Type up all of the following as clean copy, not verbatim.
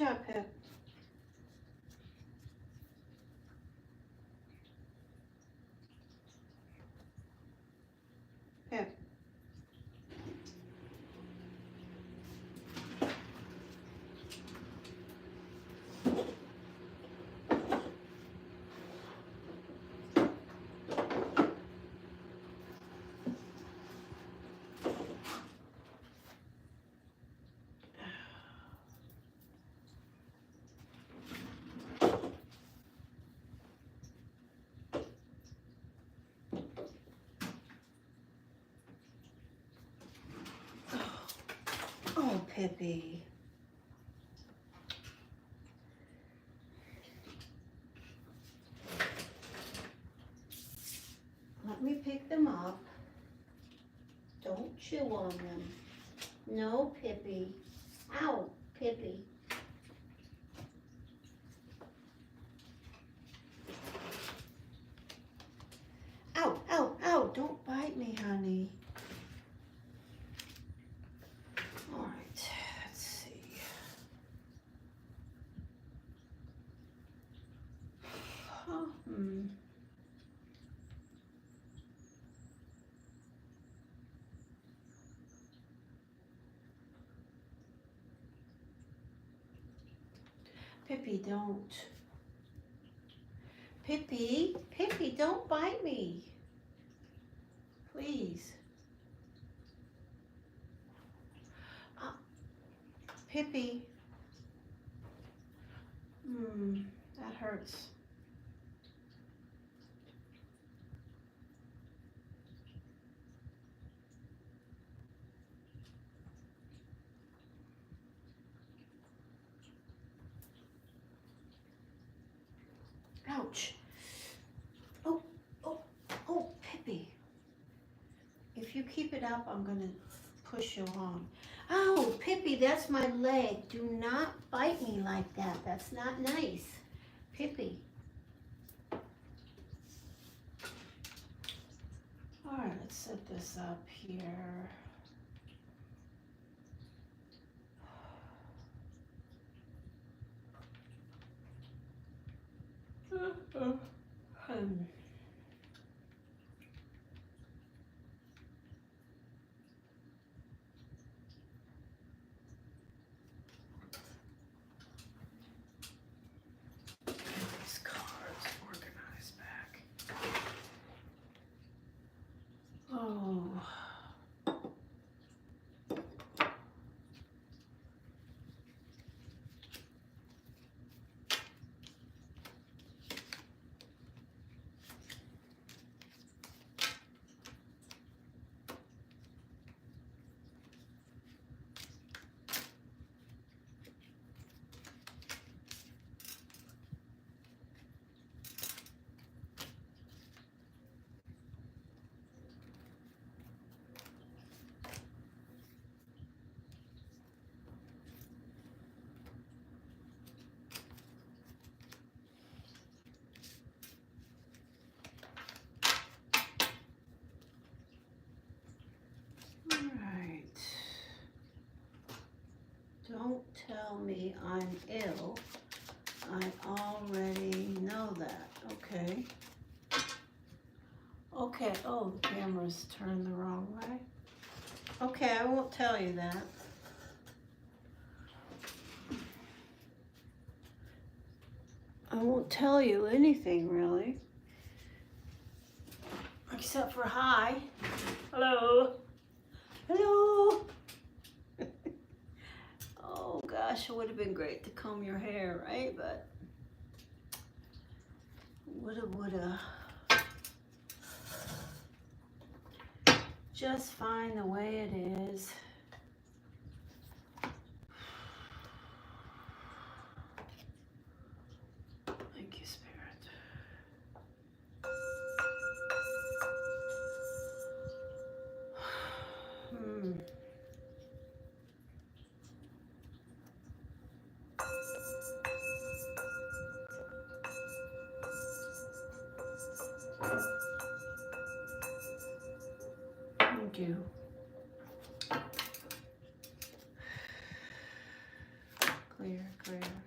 job, Pip. Pip. Oh, Pippi. Let me pick them up. Don't chew on them. No, Pippi. Ow, Pippi. Ow, ow, ow. Don't bite me, honey. All right, let's see. Pippi, don't. Pippi, Pippi, don't bite me. Please. Pippi. That hurts. Ouch. Oh, oh, oh, Pippi. If you keep it up, I'm gonna push you on. Oh, Pippi, that's my leg. Do not bite me like that. That's not nice. Pippi. All right, let's set this up here. These cards organized back. Oh. Don't tell me I'm ill. I already know that. Okay. Okay. Oh, the camera's turned the wrong way. Okay, I won't tell you that. I won't tell you anything, really. Except for hi. Hello. Hello. Oh gosh, it would have been great to comb your hair, right? But woulda. Just fine the way it is. Thank you, Spirit. Thank you. clear, clear.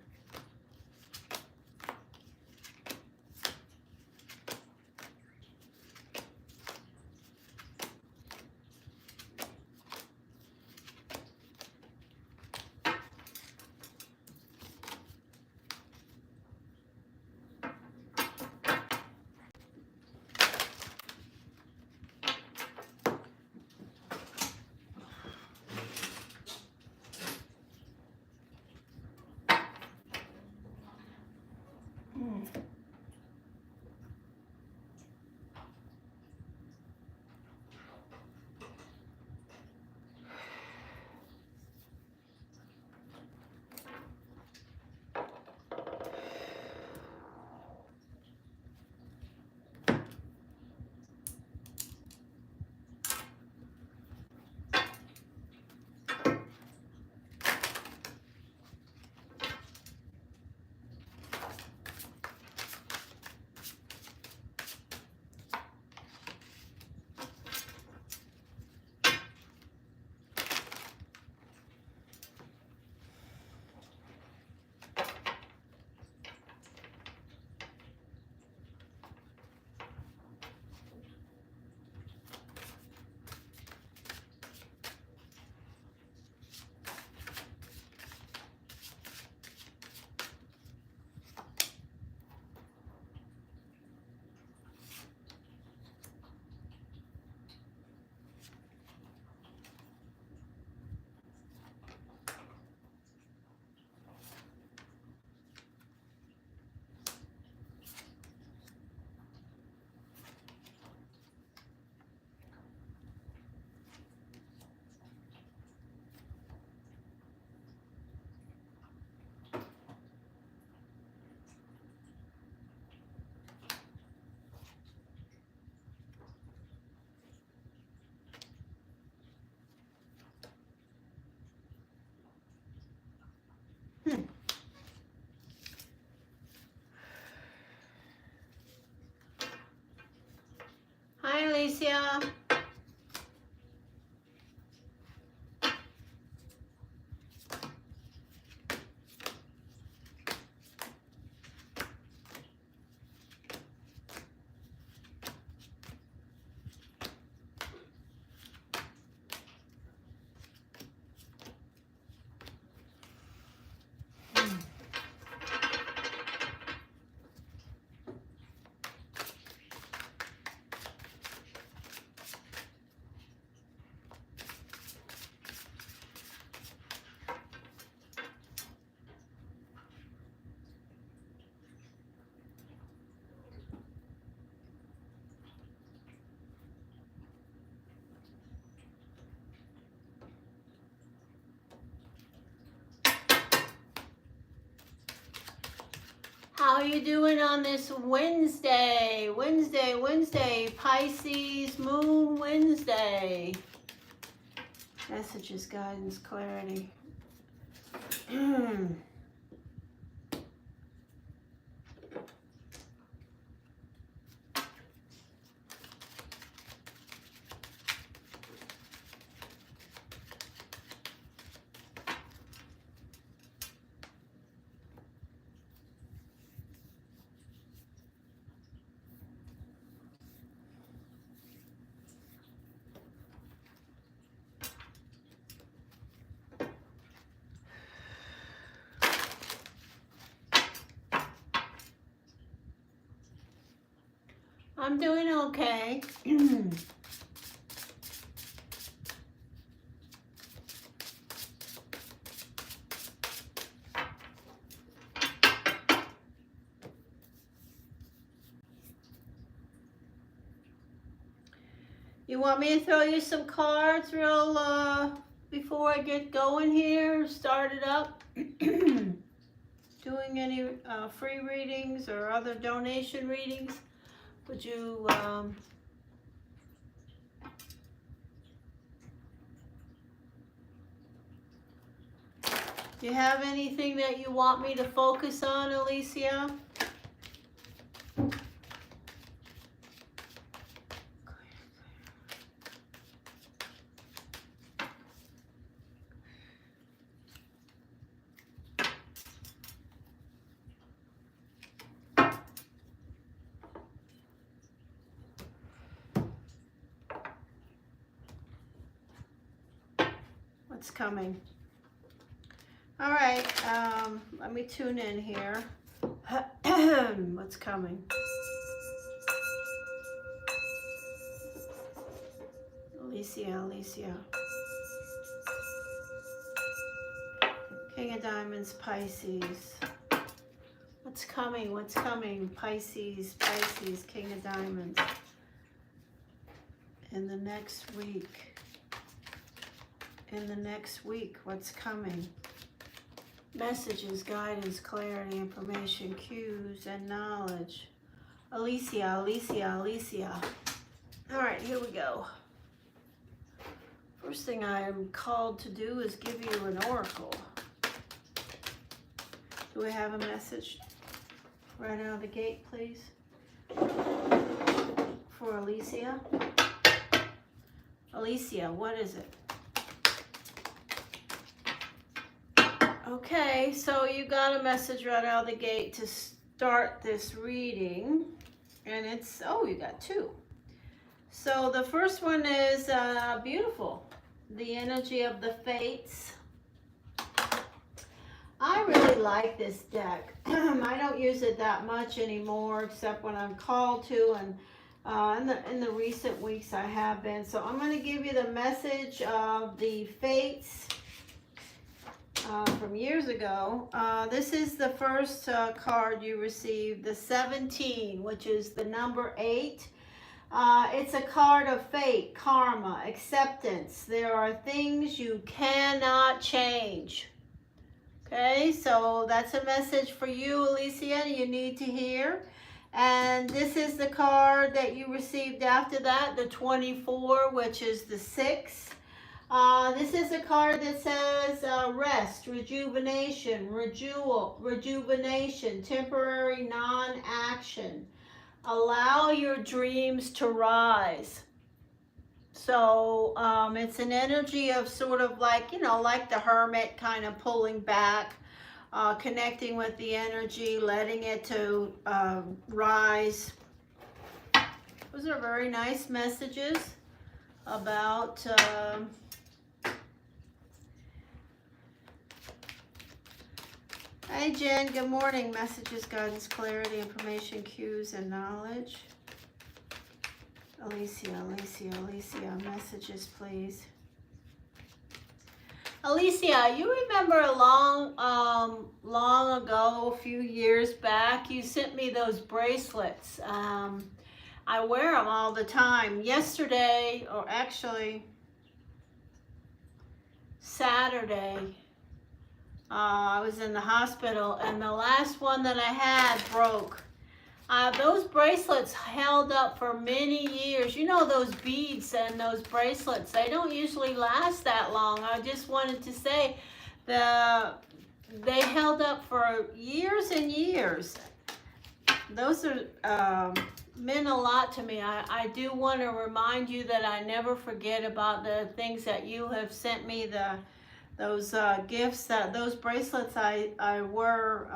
Hi, Alicia. How are you doing on this Wednesday? Wednesday, Pisces, Moon Wednesday. Messages, guidance, clarity. I'm doing okay. You want me to throw you some cards real before I get going here? Start it up? Doing any free readings or other donation readings? Would you do you have anything that you want me to focus on, Alicia? What's coming? All right, let me tune in here. What's coming? Alicia. King of Diamonds, Pisces. What's coming? Pisces, King of Diamonds. In the next week, what's coming? Messages, guidance, clarity, information, cues, and knowledge. Alicia. All right, here we go. First thing I am called to do is give you an oracle. Do we have a message right out of the gate, please? For Alicia. Alicia, what is it? Okay, so you got a message right out of the gate to start this reading. And it's, oh, you got two. So the first one is beautiful. The energy of the fates. I really like this deck. I don't use it that much anymore, except when I'm called to, and in the recent weeks I have been. So I'm going to give you the message of the fates from years ago. This is the first card you received, the 17, which is the number 8. It's a card of fate, karma, acceptance. There are things you cannot change. Okay, so that's a message for you, Alicia, you need to hear. And this is the card that you received after that, the 24, which is the 6. This is a card that says rest, rejuvenation, rejuvenation, temporary non-action. Allow your dreams to rise. So it's an energy of sort of like, you know, like the hermit, kind of pulling back, connecting with the energy, letting it to rise. Those are very nice messages about Hey Jen, good morning. Messages, guidance, clarity, information, cues, and knowledge. Alicia, messages, please. Alicia, you remember long ago, a few years back, you sent me those bracelets. I wear them all the time. Yesterday, or actually Saturday, I was in the hospital, and the last one that I had broke. Those bracelets held up for many years. You know, those beads and those bracelets, they don't usually last that long. I just wanted to say they held up for years and years. Those are meant a lot to me. I do want to remind you that I never forget about the things that you have sent me, those gifts, those bracelets I wore.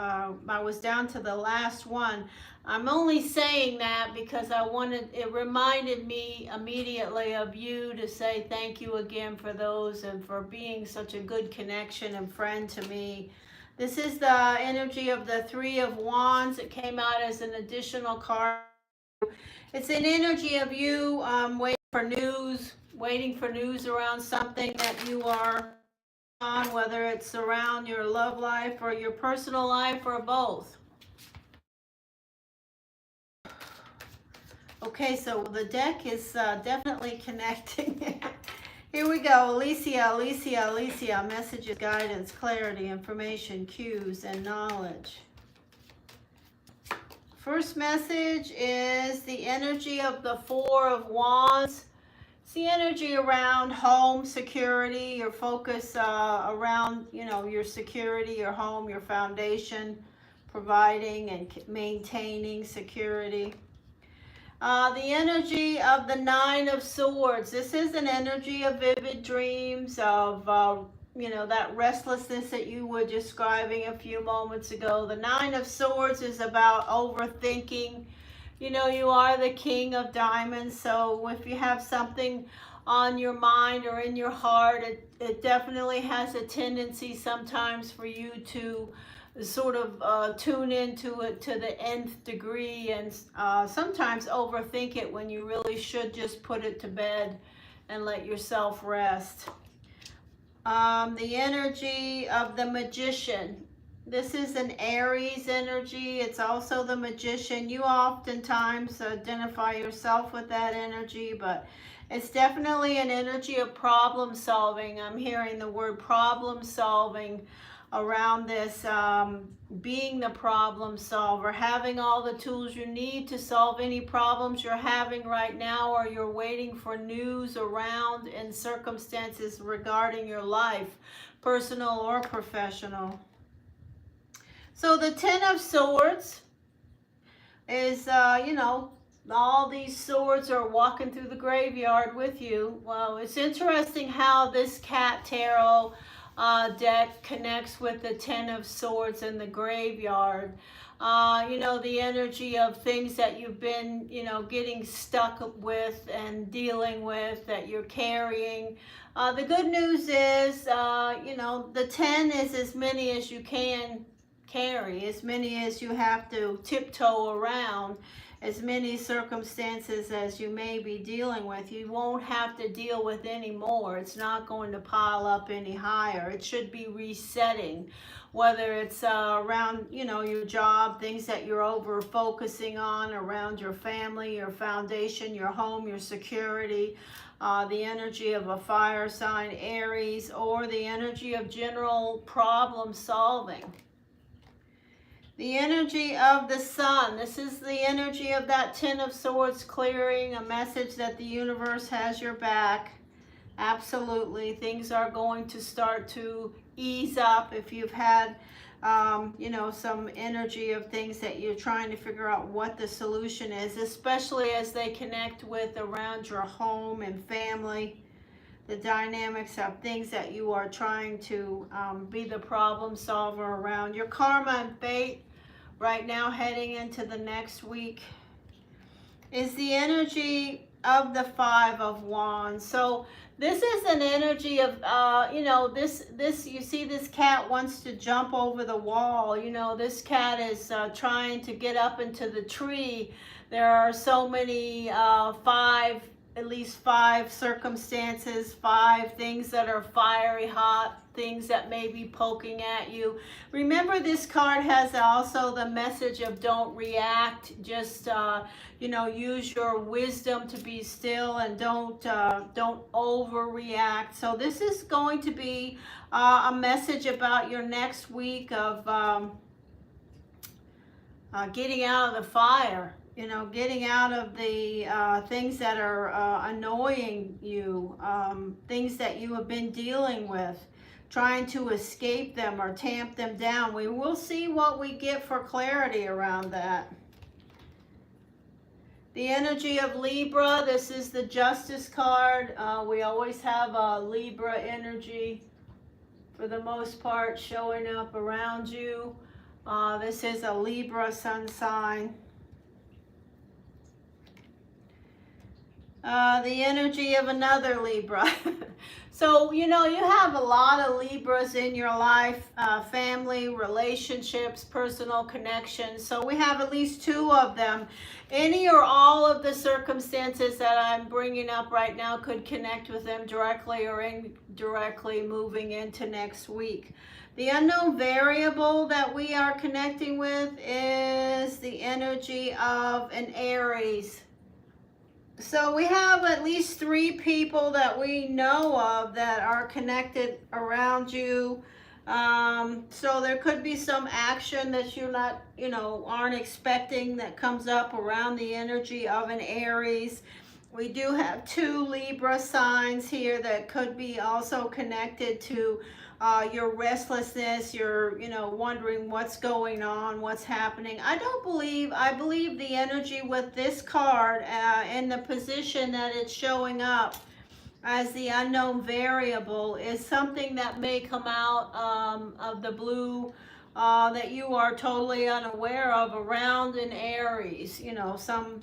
I was down to the last one. I'm only saying that because it reminded me immediately of you, to say thank you again for those and for being such a good connection and friend to me. This is the energy of the 3 of Wands. It came out as an additional card. It's an energy of you waiting for news around something that you are on, whether it's around your love life or your personal life or both. Okay, so the deck is definitely connecting. Here we go. Alicia, messages, guidance, clarity, information, cues, and knowledge. First message is the energy of the 4 of Wands. It's the energy around home security, your focus around, you know, your security, your home, your foundation, providing and maintaining security. The energy of the 9 of Swords. This is an energy of vivid dreams, of, you know, that restlessness that you were describing a few moments ago. The 9 of Swords is about overthinking. You know, you are the King of Diamonds, so if you have something on your mind or in your heart. It definitely has a tendency sometimes for you to sort of tune into it to the nth degree, and sometimes overthink it when you really should just put it to bed and let yourself rest. The energy of the Magician. This is an Aries energy. It's also the Magician. You oftentimes identify yourself with that energy, but it's definitely an energy of problem solving. I'm hearing the word problem solving around this, being the problem solver, having all the tools you need to solve any problems you're having right now, or you're waiting for news around and circumstances regarding your life, personal or professional. So the Ten of Swords is, all these swords are walking through the graveyard with you. Well, it's interesting how this cat tarot deck connects with the Ten of Swords in the graveyard. The energy of things that you've been, getting stuck with and dealing with, that you're carrying. The good news is, the 10 is as many as you can carry, as many as you have to tiptoe around, as many circumstances as you may be dealing with. You won't have to deal with any more. It's not going to pile up any higher. It should be resetting, whether it's around, your job, things that you're over focusing on, around your family, your foundation, your home, your security, the energy of a fire sign, Aries, or the energy of general problem solving. The energy of the Sun. This is the energy of that Ten of Swords clearing, a message that the universe has your back. Absolutely. Things are going to start to ease up if you've had, some energy of things that you're trying to figure out what the solution is, especially as they connect with around your home and family. The dynamics of things that you are trying to be the problem solver around. Your karma and fate right now heading into the next week is the energy of the Five of Wands. So this is an energy of, you see this cat wants to jump over the wall. This cat is trying to get up into the tree. There are so many at least five circumstances, five things that are fiery hot, things that may be poking at you. Remember, this card has also the message of don't react, just use your wisdom to be still, and don't overreact. So this is going to be a message about your next week of getting out of the fire. Getting out of the things that are annoying you, things that you have been dealing with, trying to escape them or tamp them down. We will see what we get for clarity around that. The energy of Libra. This is the Justice card. We always have a Libra energy, for the most part, showing up around you. This is a Libra sun sign. The energy of another Libra. So, you have a lot of Libras in your life, family, relationships, personal connections. So we have at least two of them. Any or all of the circumstances that I'm bringing up right now could connect with them directly or indirectly moving into next week. The unknown variable that we are connecting with is the energy of an Aries. So we have at least three people that we know of that are connected around you. So there could be some action that you're not, aren't expecting that comes up around the energy of an Aries. We do have two Libra signs here that could be also connected to your restlessness, you're, wondering what's going on, what's happening. I believe the energy with this card in the position that it's showing up as the unknown variable is something that may come out of the blue that you are totally unaware of around an Aries. Some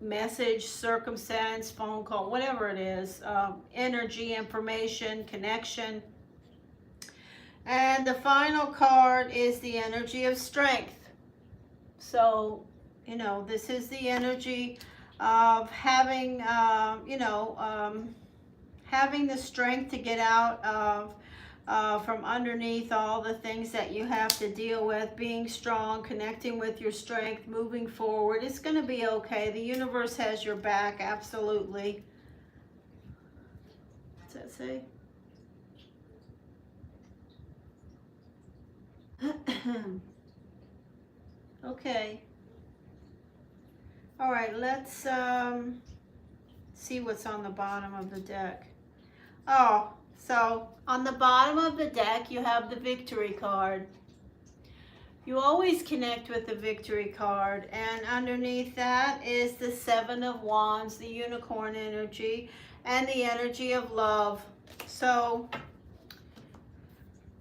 message, circumstance, phone call, whatever it is, energy, information, connection. And the final card is the energy of strength. So, you know, this is the energy of having, having the strength to get out of from underneath all the things that you have to deal with, being strong, connecting with your strength, moving forward. It's going to be okay. The universe has your back, absolutely. What's that say? Okay. All right, let's see what's on the bottom of the deck. Oh, so on the bottom of the deck, you have the victory card. You always connect with the victory card, and underneath that is the Seven of Wands, the unicorn energy, and the energy of love. So,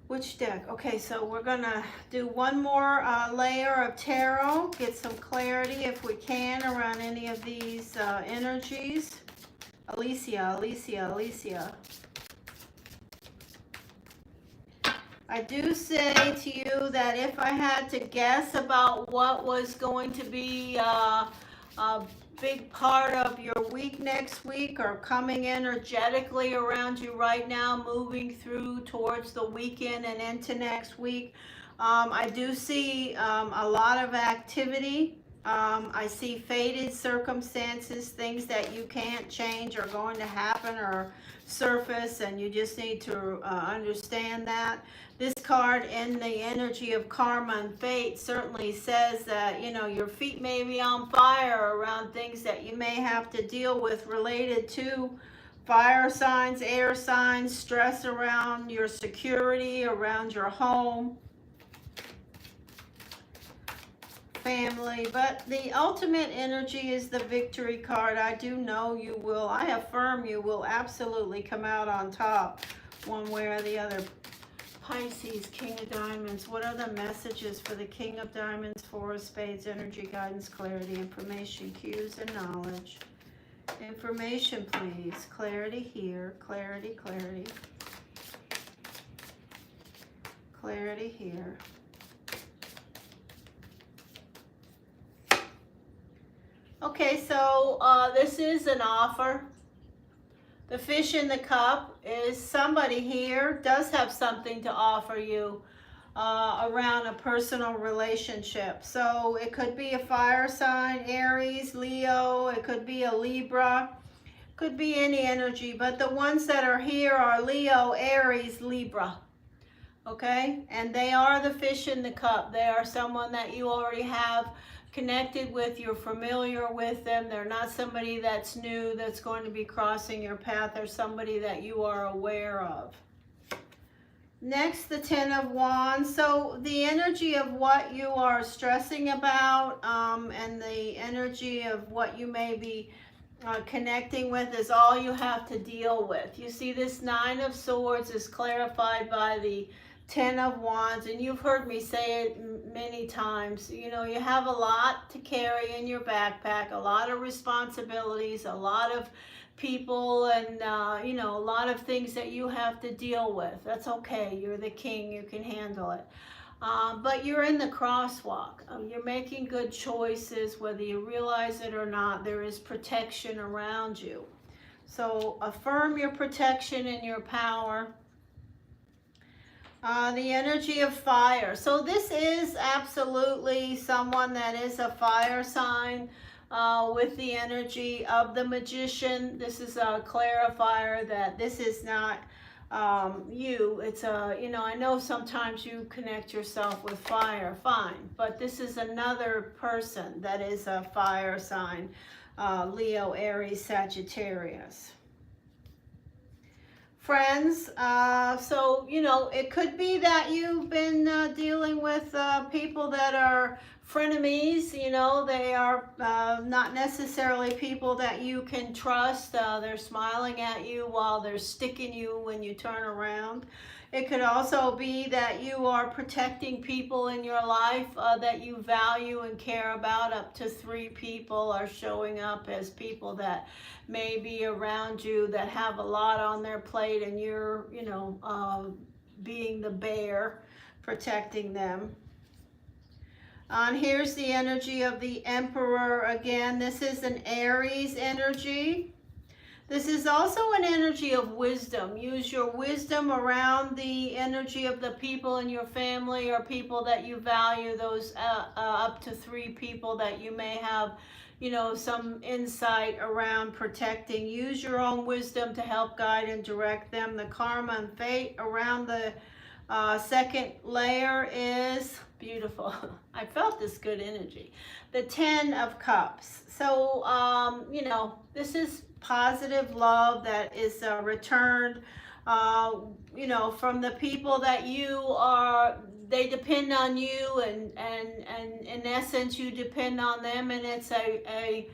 which deck? Okay, so we're gonna do one more layer of tarot, get some clarity if we can around any of these energies. Alicia. I do say to you that if I had to guess about what was going to be a big part of your week next week, or coming energetically around you right now, moving through towards the weekend and into next week, I do see a lot of activity. I see fated circumstances, things that you can't change are going to happen or surface, and you just need to understand that. This card in the energy of karma and fate certainly says that, you know, your feet may be on fire around things that you may have to deal with related to fire signs, air signs, stress around your security, around your home, family. But the ultimate energy is the victory card. I do know you will, I affirm you will absolutely come out on top one way or the other. Pisces, King of Diamonds. What are the messages for the King of Diamonds, Four of Spades? Energy, guidance, clarity, information, cues, and knowledge. Information, please. Clarity here. Clarity. Clarity here. Okay, so this is an offer. The fish in the cup is somebody here does have something to offer you around a personal relationship. So it could be a fire sign, Aries, Leo, it could be a Libra, could be any energy, but the ones that are here are Leo, Aries, Libra. Okay, and they are the fish in the cup. They are someone that you already have connected with, you're familiar with them. They're not somebody that's new, that's going to be crossing your path. They're somebody that you are aware of. Next, the Ten of Wands. So the energy of what you are stressing about and the energy of what you may be connecting with is all you have to deal with. You see, this Nine of Swords is clarified by the Ten of Wands, and you've heard me say it many times. You know, you have a lot to carry in your backpack, a lot of responsibilities, a lot of people, and you know, a lot of things that you have to deal with. That's okay. You're the king. You can handle it. But you're in the crosswalk. You're making good choices, whether you realize it or not. There is protection around you. So affirm your protection and your power. The energy of fire. So this is absolutely someone that is a fire sign with the energy of the Magician. This is a clarifier that this is not you. It's a, you know, I know sometimes you connect yourself with fire, fine, but this is another person that is a fire sign, Leo, Aries, Sagittarius. Friends, so, you know, it could be that you've been dealing with people that are frenemies, you know, they are not necessarily people that you can trust. They're smiling at you while they're sticking you when you turn around. It could also be that you are protecting people in your life that you value and care about. Up to 3 people are showing up as people that may be around you that have a lot on their plate, and you're, you know, being the bear, protecting them. And here's the energy of the Emperor again. This is an Aries energy. This is also an energy of wisdom. Use your wisdom around the energy of the people in your family or people that you value, those up to 3 people that you may have, you know, some insight around protecting. Use your own wisdom to help guide and direct them. The karma and fate around the second layer is beautiful. I felt this good energy. The 10 of Cups. So, you know, this is positive love that is returned, you know, from the people that you are, they depend on you, and in essence, you depend on them, and it's a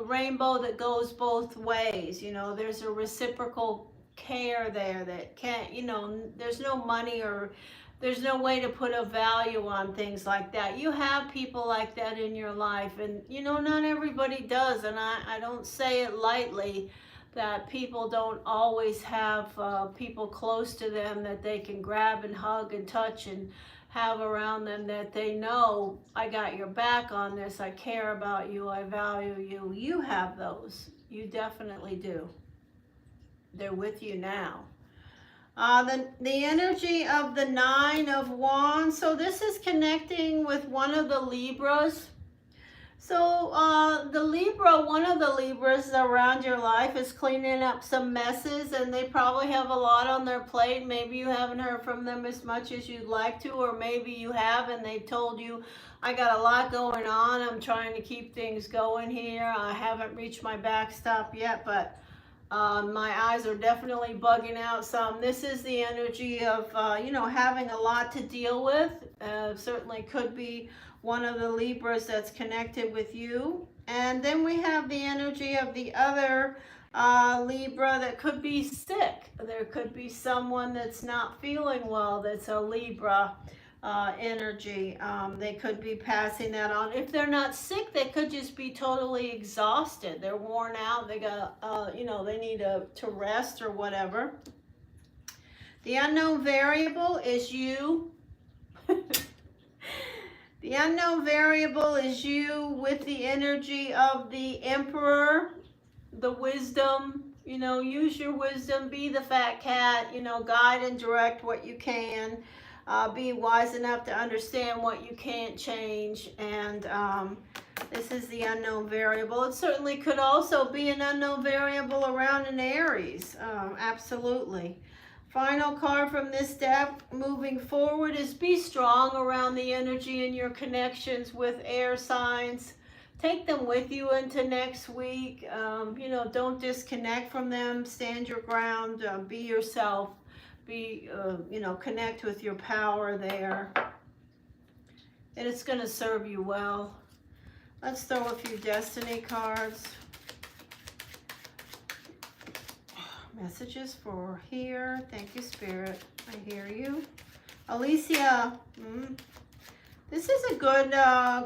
rainbow that goes both ways. You know, there's a reciprocal care there that can't, you know, there's no money or there's no way to put a value on things like that. You have people like that in your life, and you know, not everybody does, and I don't say it lightly, that people don't always have people close to them that they can grab and hug and touch and have around them, that they know, I got your back on this, I care about you, I value you. You have those. You definitely do. They're with you now. The energy of the 9 of Wands. So this is connecting with one of the Libras. So the Libra, one of the Libras around your life is cleaning up some messes, and they probably have a lot on their plate. Maybe you haven't heard from them as much as you'd like to, or maybe you have and they've told you, I got a lot going on, I'm trying to keep things going here, I haven't reached my backstop yet, but my eyes are definitely bugging out some. This is the energy of, you know, having a lot to deal with. Certainly could be one of the Libras that's connected with you. And then we have the energy of the other Libra that could be sick. There could be someone that's not feeling well that's a Libra energy. They could be passing that on. If they're not sick, they could just be totally exhausted. They're worn out. They got, you know, they need to rest or whatever. The unknown variable is you. The unknown variable is you with the energy of the Emperor, the wisdom. You know, use your wisdom, be the fat cat, you know, guide and direct what you can. Be wise enough to understand what you can't change. And this is the unknown variable. It certainly could also be an unknown variable around an Aries. Absolutely. Final card from this deck moving forward is be strong around the energy and your connections with air signs. Take them with you into next week. You know, don't disconnect from them. Stand your ground. Be yourself. Be, you know, connect with your power there. And it's going to serve you well. Let's throw a few destiny cards. Messages for here. Thank you, Spirit. I hear you. Alicia, this is a good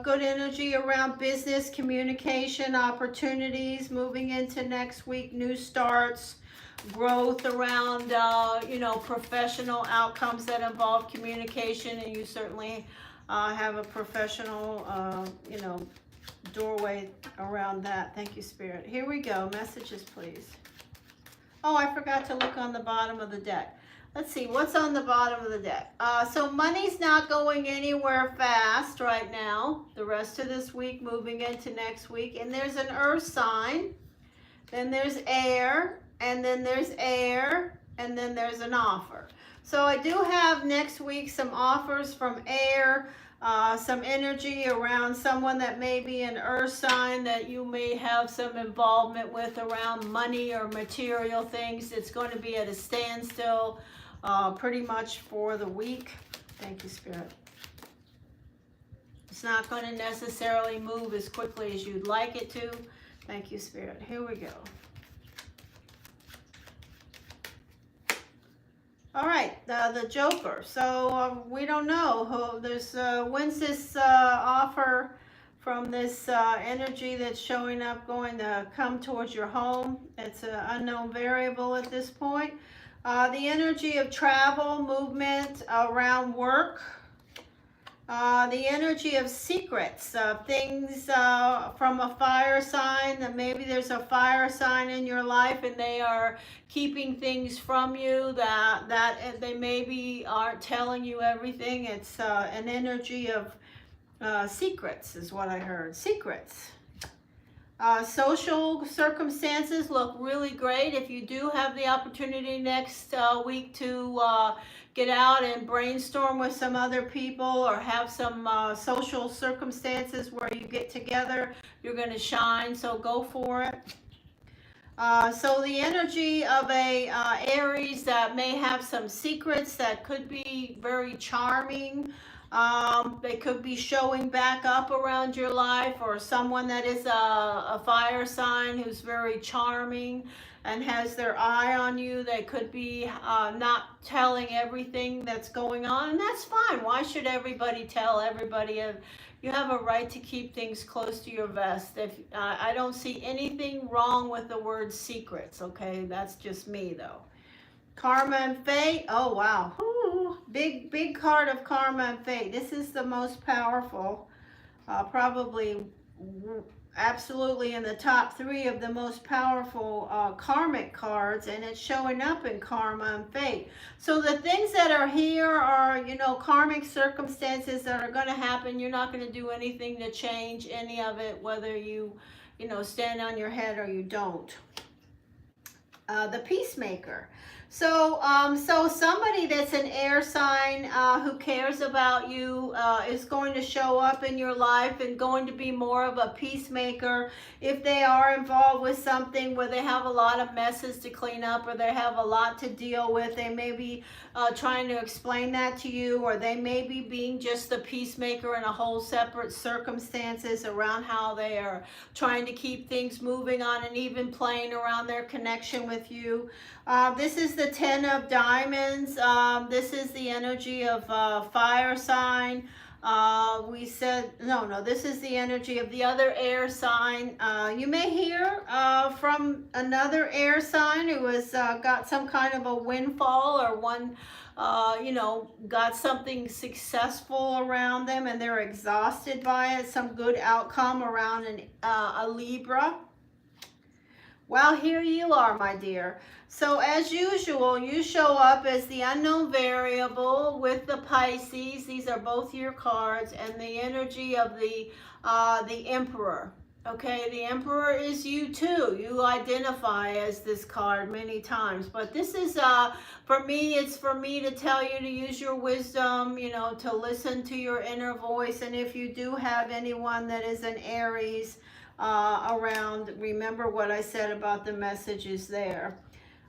good energy around business, communication, opportunities, moving into next week, new starts, growth around, you know, professional outcomes that involve communication, and you certainly have a professional, you know, doorway around that. Thank you, Spirit. Here we go. Messages, please. Oh, I forgot to look on the bottom of the deck. Let's see, what's on the bottom of the deck? So money's not going anywhere fast right now. The rest of this week, moving into next week. And there's an earth sign. Then there's air. And then there's air. And then there's an offer. So I do have next week some offers from air. Some energy around someone that may be an earth sign that you may have some involvement with around money or material things. It's going to be at a standstill pretty much for the week. Thank you, Spirit. It's not going to necessarily move as quickly as you'd like it to. Thank you, Spirit. Here we go. All right, the Joker. So we don't know who there's. When's this offer from this energy that's showing up going to come towards your home? It's an unknown variable at this point. The energy of travel, movement around work. The energy of secrets, things from a fire sign, that maybe there's a fire sign in your life and they are keeping things from you that they maybe aren't telling you everything. It's an energy of secrets is what I heard. Secrets. Social circumstances look really great. If you do have the opportunity next week to get out and brainstorm with some other people or have some social circumstances where you get together, you're going to shine, so go for it. So the energy of a Aries that may have some secrets that could be very charming. They could be showing back up around your life, or someone that is a fire sign who's very charming and has their eye on you. They could be not telling everything that's going on, and that's fine. Why should everybody tell everybody? You have a right to keep things close to your vest. If I don't see anything wrong with the word secrets, okay? That's just me, though. Karma and fate. Oh, wow. Ooh, big card of karma and fate. This is the most powerful, probably absolutely in the top 3 of the most powerful karmic cards, and it's showing up in karma and fate. So the things that are here are, you know, karmic circumstances that are going to happen. You're not going to do anything to change any of it, whether you know, stand on your head or you don't. The peacemaker. So somebody that's an air sign who cares about you is going to show up in your life and going to be more of a peacemaker. If they are involved with something where they have a lot of messes to clean up, or they have a lot to deal with, they may be trying to explain that to you, or they may be being just the peacemaker in a whole separate circumstances around how they are trying to keep things moving on and even playing around their connection with you. This is the 10 of diamonds. This is the energy of fire sign. We said, no, this is the energy of the other air sign. You may hear from another air sign who has got some kind of a windfall, or one, you know, got something successful around them and they're exhausted by it, some good outcome around a Libra. Well, here you are, my dear. So as usual, you show up as the unknown variable with the Pisces. These are both your cards, and the energy of the Emperor. Okay, the Emperor is you too. You identify as this card many times, but this is for me. It's for me to tell you to use your wisdom, you know, to listen to your inner voice. And if you do have anyone that is an Aries around, remember what I said about the messages there.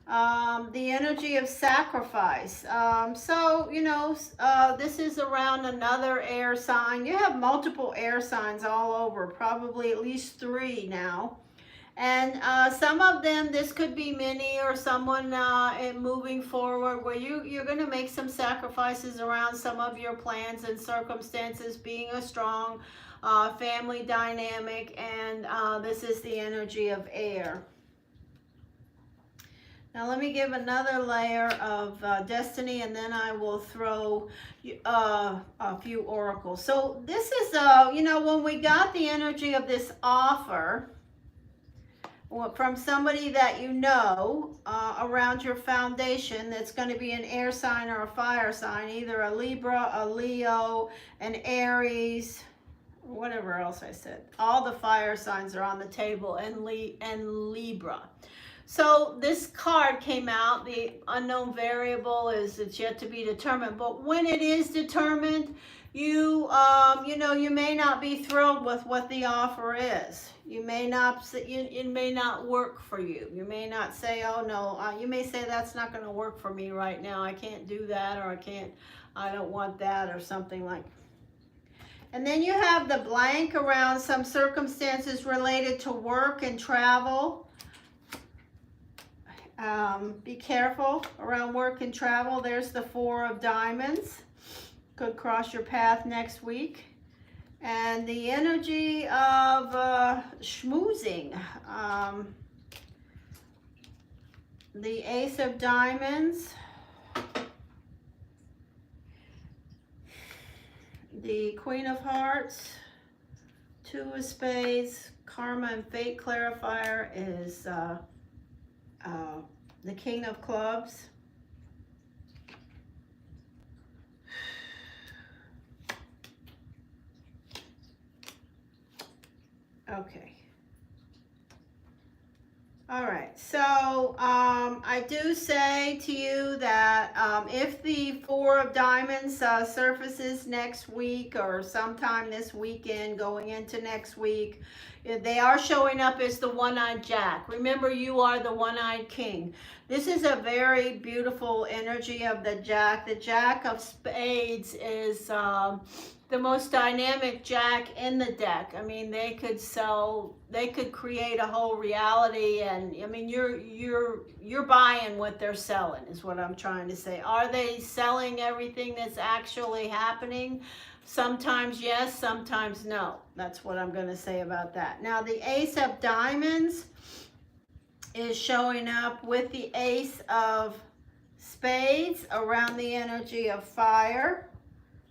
The energy of sacrifice. So, you know, this is around another air sign. You have multiple air signs all over, probably at least 3 now. And some of them, this could be many, or someone moving forward where you're going to make some sacrifices around some of your plans and circumstances, being a strong family dynamic. And this is the energy of air. Now let me give another layer of destiny, and then I will throw a few oracles. So this is, you know, when we got the energy of this offer from somebody that you know around your foundation, that's going to be an air sign or a fire sign, either a Libra, a Leo, an Aries, whatever else I said. All the fire signs are on the table, and Libra. So this card came out. The unknown variable is it's yet to be determined. But when it is determined, you know, you may not be thrilled with what the offer is. You may not. It may not work for you. You may not say, "Oh no." You may say, "That's not going to work for me right now. I can't do that," or I don't want that," or something like. And then you have the blank around some circumstances related to work and travel. Be careful around work and travel. There's the 4 of diamonds. Could cross your path next week. And the energy of schmoozing. The Ace of Diamonds. The Queen of Hearts. 2 of Spades. Karma and Fate clarifier is the King of Clubs. Okay. All right. So I do say to you that if the 4 of Diamonds surfaces next week or sometime this weekend going into next week, they are showing up as the one-eyed Jack. Remember, you are the one-eyed king. This is a very beautiful energy of the Jack. The Jack of Spades is the most dynamic Jack in the deck. I mean, they could create a whole reality, and I mean, you're buying what they're selling is what I'm trying to say. Are they selling everything that's actually happening? Sometimes yes, sometimes no. That's what I'm going to say about that. Now, the Ace of Diamonds is showing up with the Ace of Spades around the energy of fire.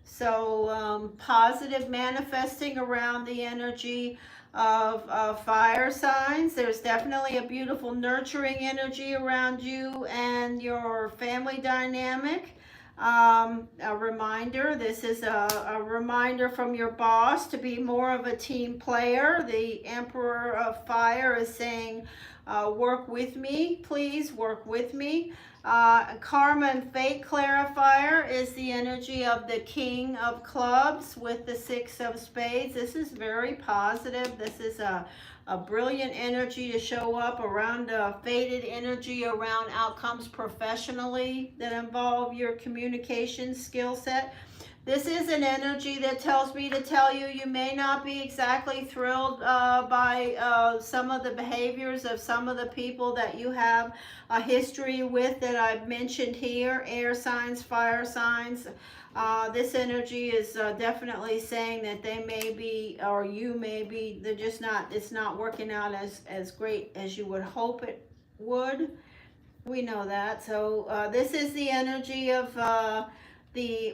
So positive manifesting around the energy of fire signs. There's definitely a beautiful nurturing energy around you and your family dynamic. A reminder, this is a reminder from your boss to be more of a team player. The Emperor of Fire is saying, work with me, please work with me. Karma and Fate clarifier is the energy of the King of Clubs with the 6 of Spades. This is very positive. This is a brilliant energy to show up around a fated energy around outcomes professionally that involve your communication skill set. This is an energy that tells me to tell you you may not be exactly thrilled by some of the behaviors of some of the people that you have a history with that I've mentioned here, air signs, fire signs. This energy is definitely saying that they may be, or you may be, they're just not, it's not working out as great as you would hope it would. We know that. So this is the energy of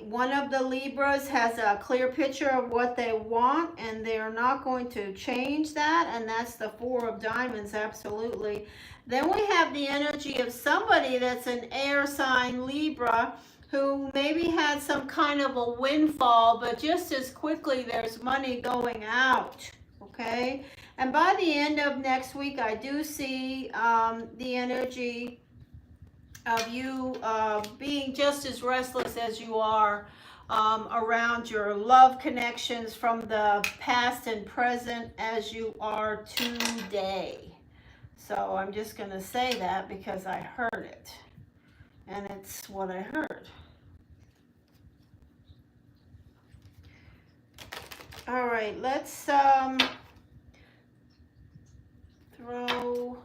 one of the Libras has a clear picture of what they want, and they're not going to change that, and that's the 4 of Diamonds, absolutely. Then we have the energy of somebody that's an air sign Libra who maybe had some kind of a windfall, but just as quickly there's money going out, okay? And by the end of next week, I do see the energy of you being just as restless as you are around your love connections from the past and present as you are today. So I'm just going to say that because I heard it, and it's what I heard. All right, let's throw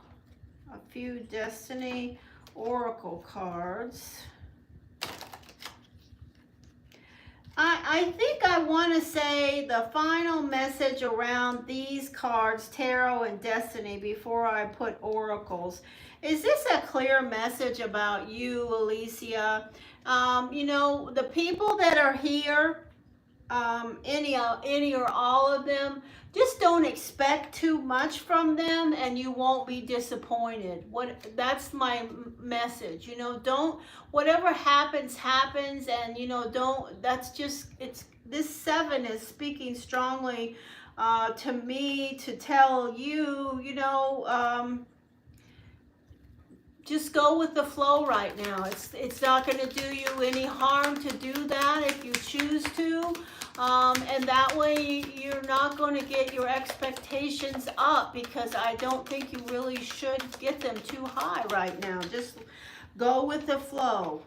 a few Destiny Oracle cards. I think I want to say the final message around these cards, Tarot and Destiny, before I put Oracles. Is this a clear message about you, Alicia? You know, the people that are here, any or all of them, just don't expect too much from them and you won't be disappointed. That's my message. You know, don't, whatever happens, and you know, this 7 is speaking strongly to me to tell you, you know, just go with the flow right now. It's not going to do you any harm to do that if you choose to. And that way you're not going to get your expectations up, because I don't think you really should get them too high right now. Just go with the flow.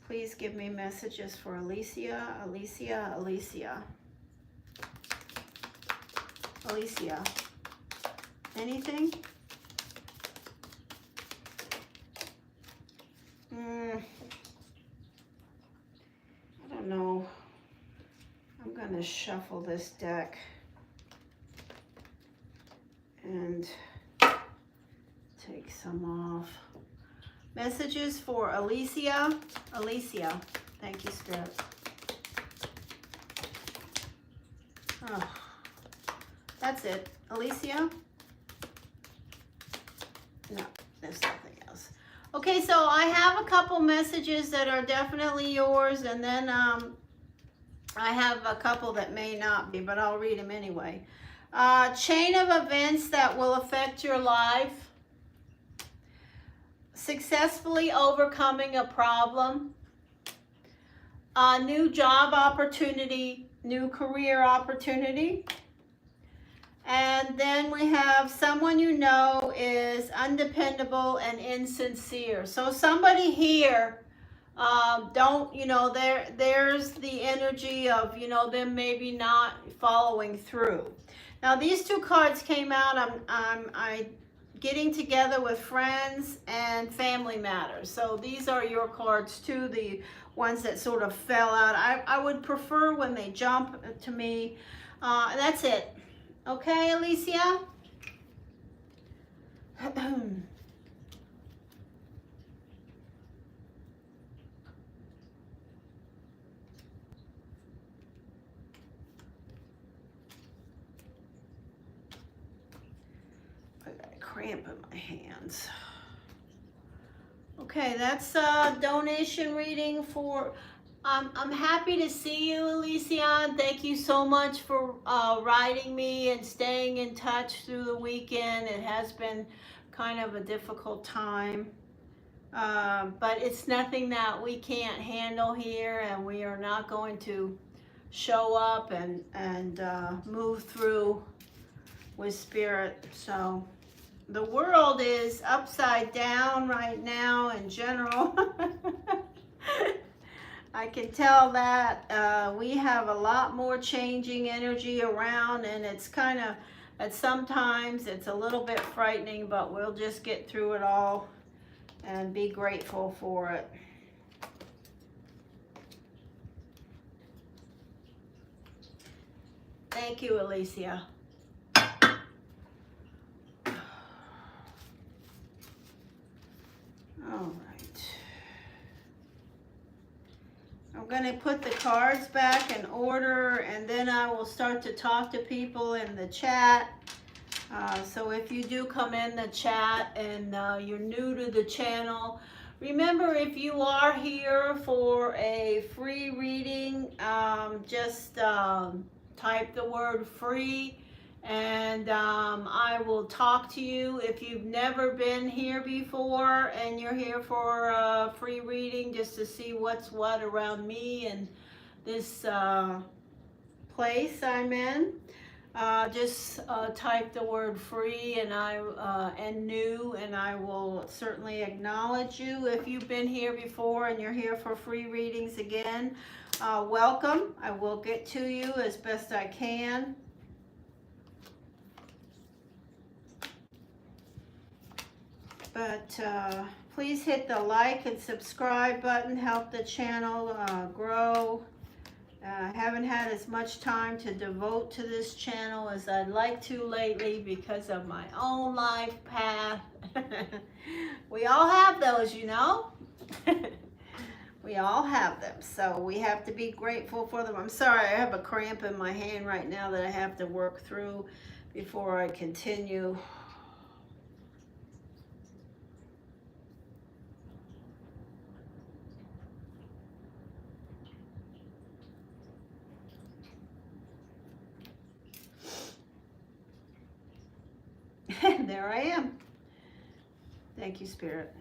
Please give me messages for Alicia, Alicia, Alicia. Alicia. Anything? I don't know. I'm going to shuffle this deck and take some off. Messages for Alicia. Alicia. Thank you, Spirit. Oh, that's it. Alicia? No, there's something else. Okay, so I have a couple messages that are definitely yours, and then I have a couple that may not be, but I'll read them anyway. Chain of events that will affect your life. Successfully overcoming a problem. A new job opportunity, new career opportunity. And then we have someone you know is undependable and insincere. So somebody here, there's the energy of, them maybe not following through. Now these two cards came out, I'm getting together with friends and family matters. So these are your cards too, the ones that sort of fell out. I would prefer when they jump to me. And that's it. Okay, Alicia? I got a cramp in my hands. Okay, that's a donation reading for... I'm happy to see you, Alicia. Thank you so much for writing me and staying in touch through the weekend. It has been kind of a difficult time. But it's nothing that we can't handle here, and we are not going to show up and move through with spirit. So the world is upside down right now in general. I can tell that we have a lot more changing energy around, and it's kind of, at sometimes it's a little bit frightening, but we'll just get through it all and be grateful for it. Thank you, Alicia. All right. I'm going to put the cards back in order, and then I will start to talk to people in the chat. So if you do come in the chat and you're new to the channel, remember, if you are here for a free reading, just type the word free, and I will talk to you. If you've never been here before and you're here for a free reading just to see what's what around me and this place I'm in, just type the word free and new, and I will certainly acknowledge you. If you've been here before and you're here for free readings again, welcome. I will get to you as best I can. But please hit the like and subscribe button, help the channel grow. I haven't had as much time to devote to this channel as I'd like to lately because of my own life path. We all have those, you know. We all have them, so we have to be grateful for them. I'm sorry, I have a cramp in my hand right now that I have to work through before I continue. There I am. Thank you, Spirit.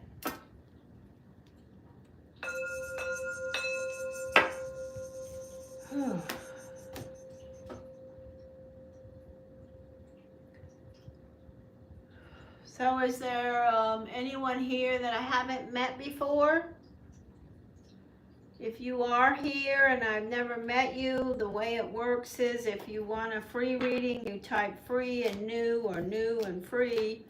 So is there anyone here that I haven't met before? If you are here and I've never met you, the way it works is if you want a free reading, you type free and new or new and free.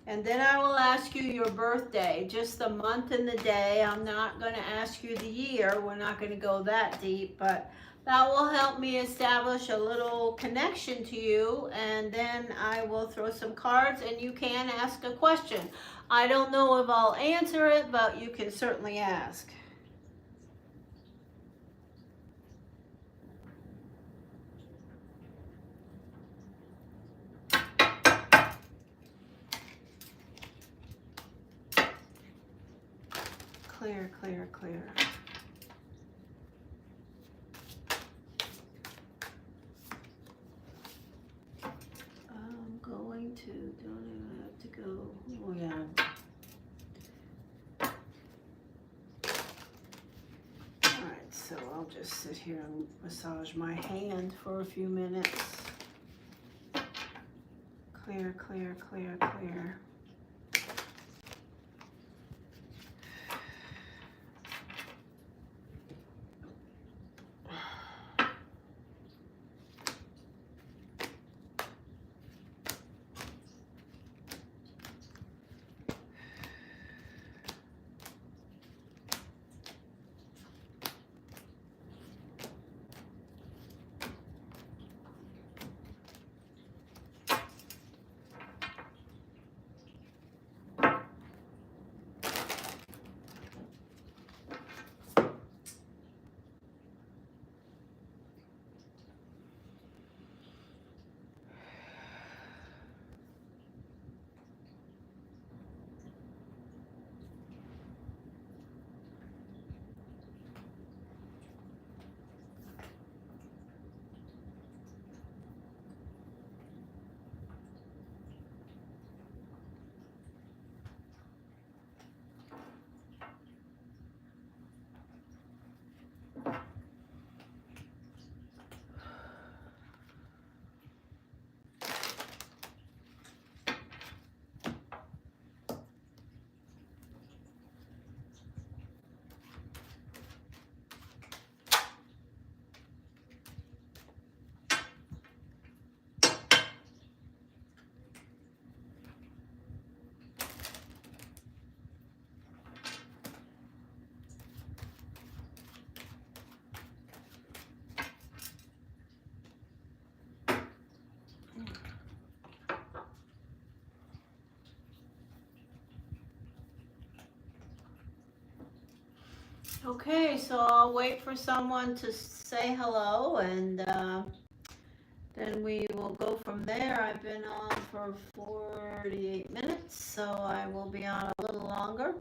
And then I will ask you your birthday, just the month and the day. I'm not going to ask you the year. We're not going to go that deep, but that will help me establish a little connection to you. And then I will throw some cards and you can ask a question. I don't know if I'll answer it, but you can certainly ask. Clear, clear, clear. I'm going to, don't even have to go, oh yeah. Alright, so I'll just sit here and massage my hand for a few minutes. Clear, clear, clear, clear. Okay, so I'll wait for someone to say hello and then we will go from there. I've been on for 48 minutes, so I will be on a little longer.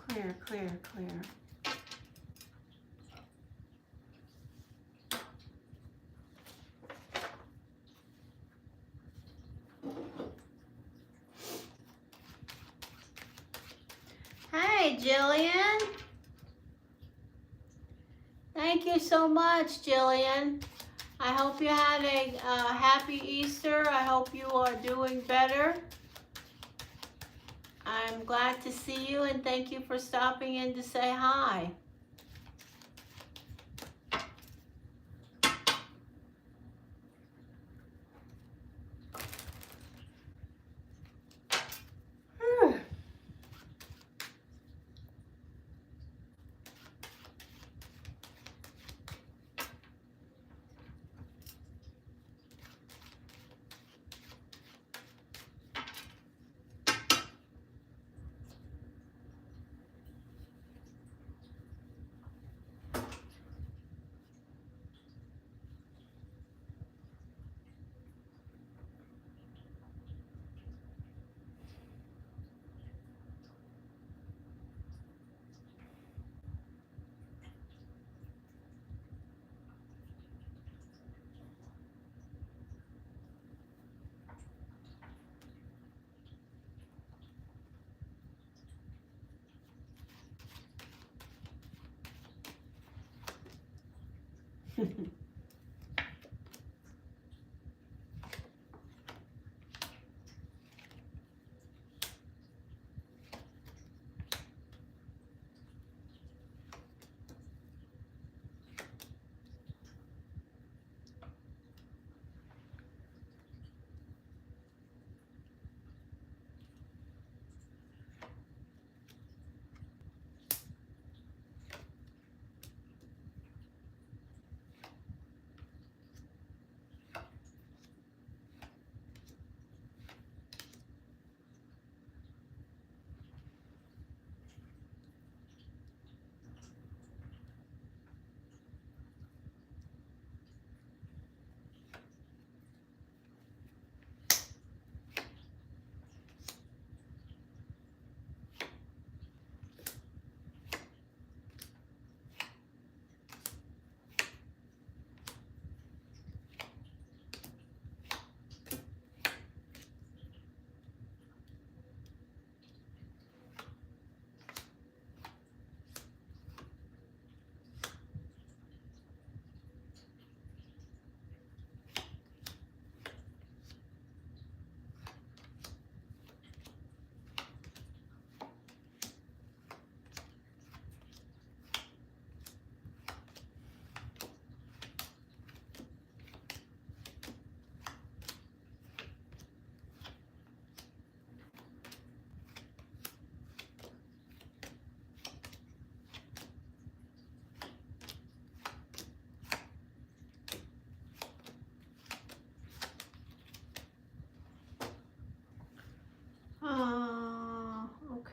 Clear, clear, clear. Hey, Jillian. Thank you so much, Jillian. I hope you had a happy Easter. I hope you are doing better. I'm glad to see you and thank you for stopping in to say hi.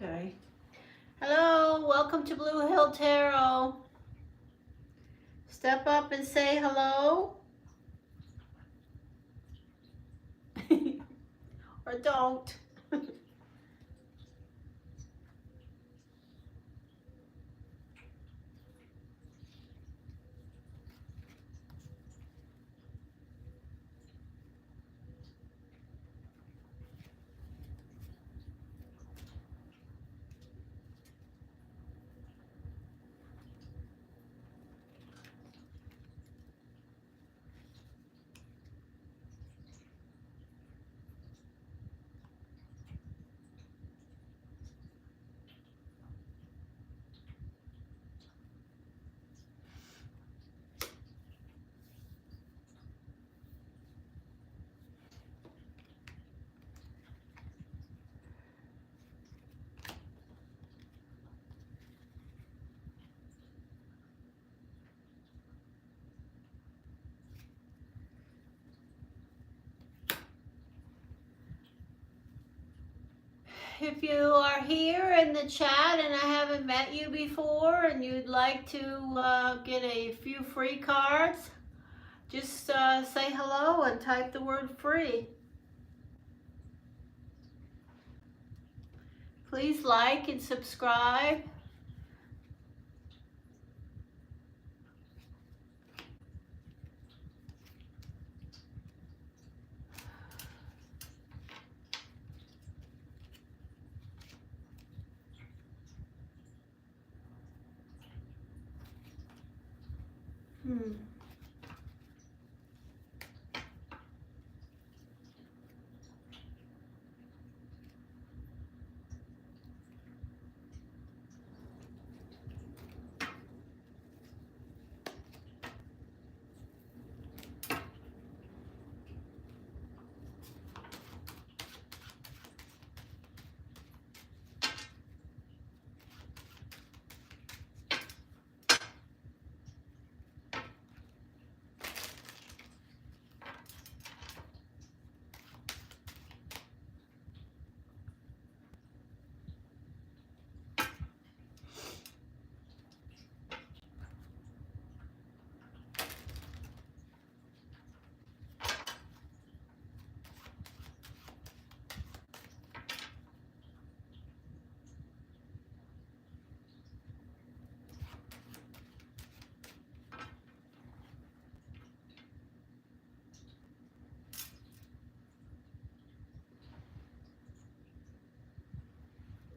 Okay. Hello, welcome to Blue Hill Tarot. Step up and say hello. Or don't. If you are here in the chat and I haven't met you before and you'd like to get a few free cards, just say hello and type the word free. Please like and subscribe.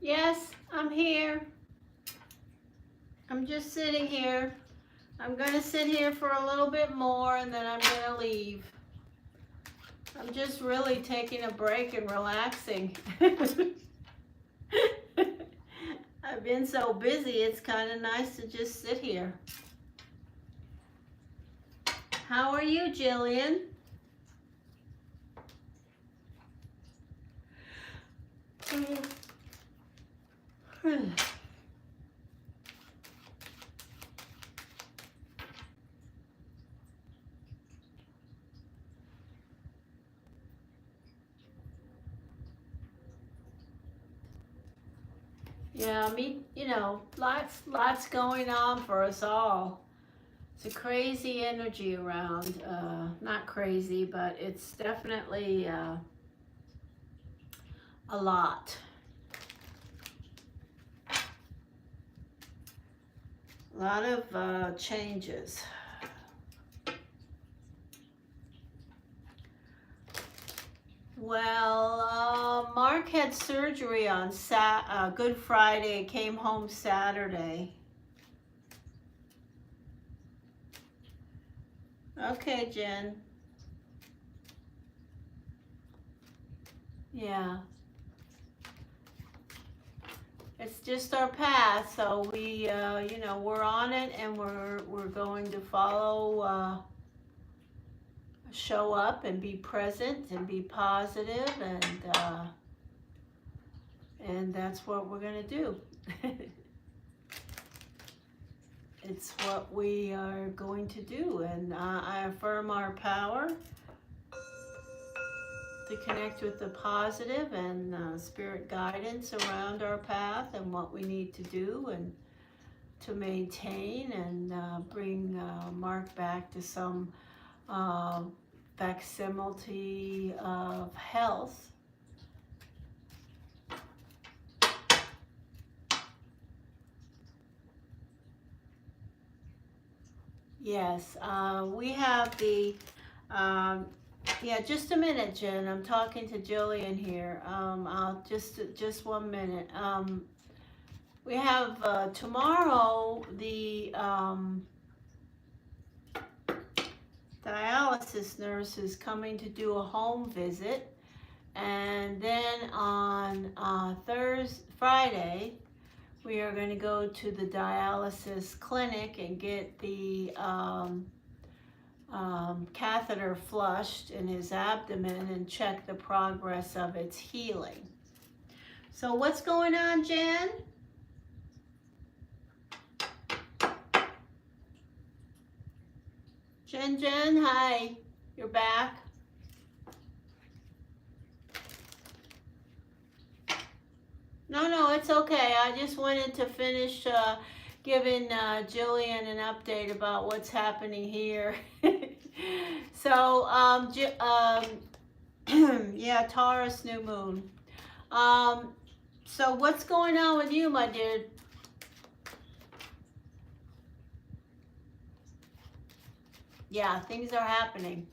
Yes, I'm here. I'm just sitting here. I'm going to sit here for a little bit more and then I'm going to leave. I'm just really taking a break and relaxing. I've been so busy, it's kind of nice to just sit here. How are you, Jillian? Yeah, lots going on for us all. It's a crazy energy around. Not crazy, but it's definitely a lot. A lot of changes. Well, Mark had surgery on Good Friday, came home Saturday. Okay, Jen. Yeah. It's just our path, so we, we're on it, and we're going to follow, show up and be present and be positive, and that's what we're going to do. It's what we are going to do, and I affirm our power to connect with the positive and spirit guidance around our path and what we need to do and to maintain and bring Mark back to some facsimility of health. Yes, we have the, yeah, just a minute, Jen. I'm talking to Jillian here. I'll just 1 minute. We have tomorrow the dialysis nurse is coming to do a home visit, and then on Friday we are going to go to the dialysis clinic and get the catheter flushed in his abdomen and check the progress of its healing. So what's going on, Jen? Jen, hi. You're back. No, it's okay. I just wanted to finish giving Jillian an update about what's happening here. So, yeah, Taurus new moon. So what's going on with you, my dear? Yeah, things are happening.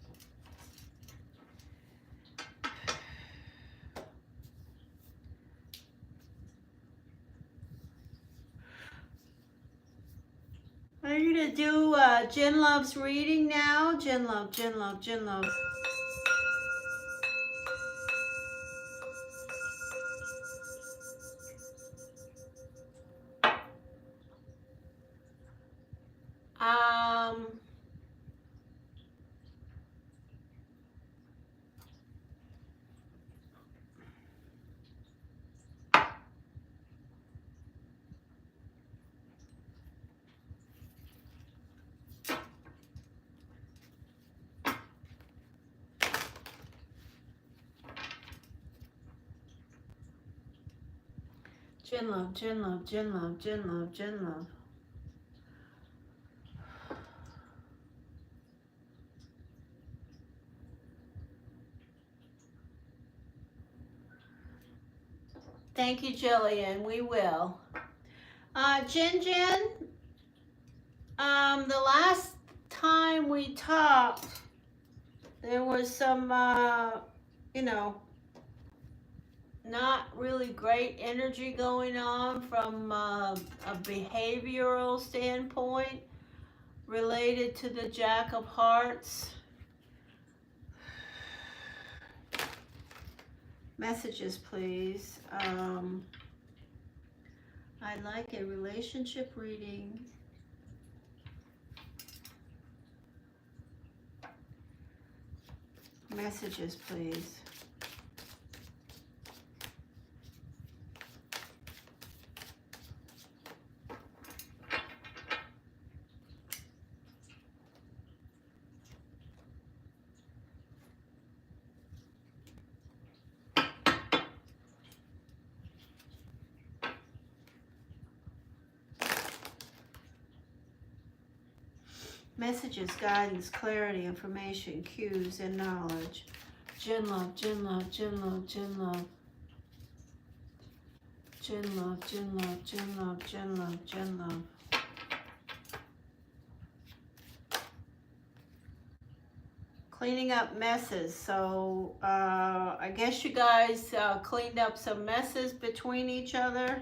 Are you gonna do Jen Love's reading now? Jen Love. Jen Love. Thank you, Jillian. We will. Jen, the last time we talked, there was some, not really great energy going on from a behavioral standpoint. related to the Jack of Hearts. Messages, please. I'd like a relationship reading. Messages, please. Messages, guidance, clarity, information, cues, and knowledge. Jinn love, Jinn love, Jinn love, Jinn love. Jinn love, Jinn love, Jinn love, Jinn love, Jinn love. Cleaning up messes. So I guess you guys cleaned up some messes between each other.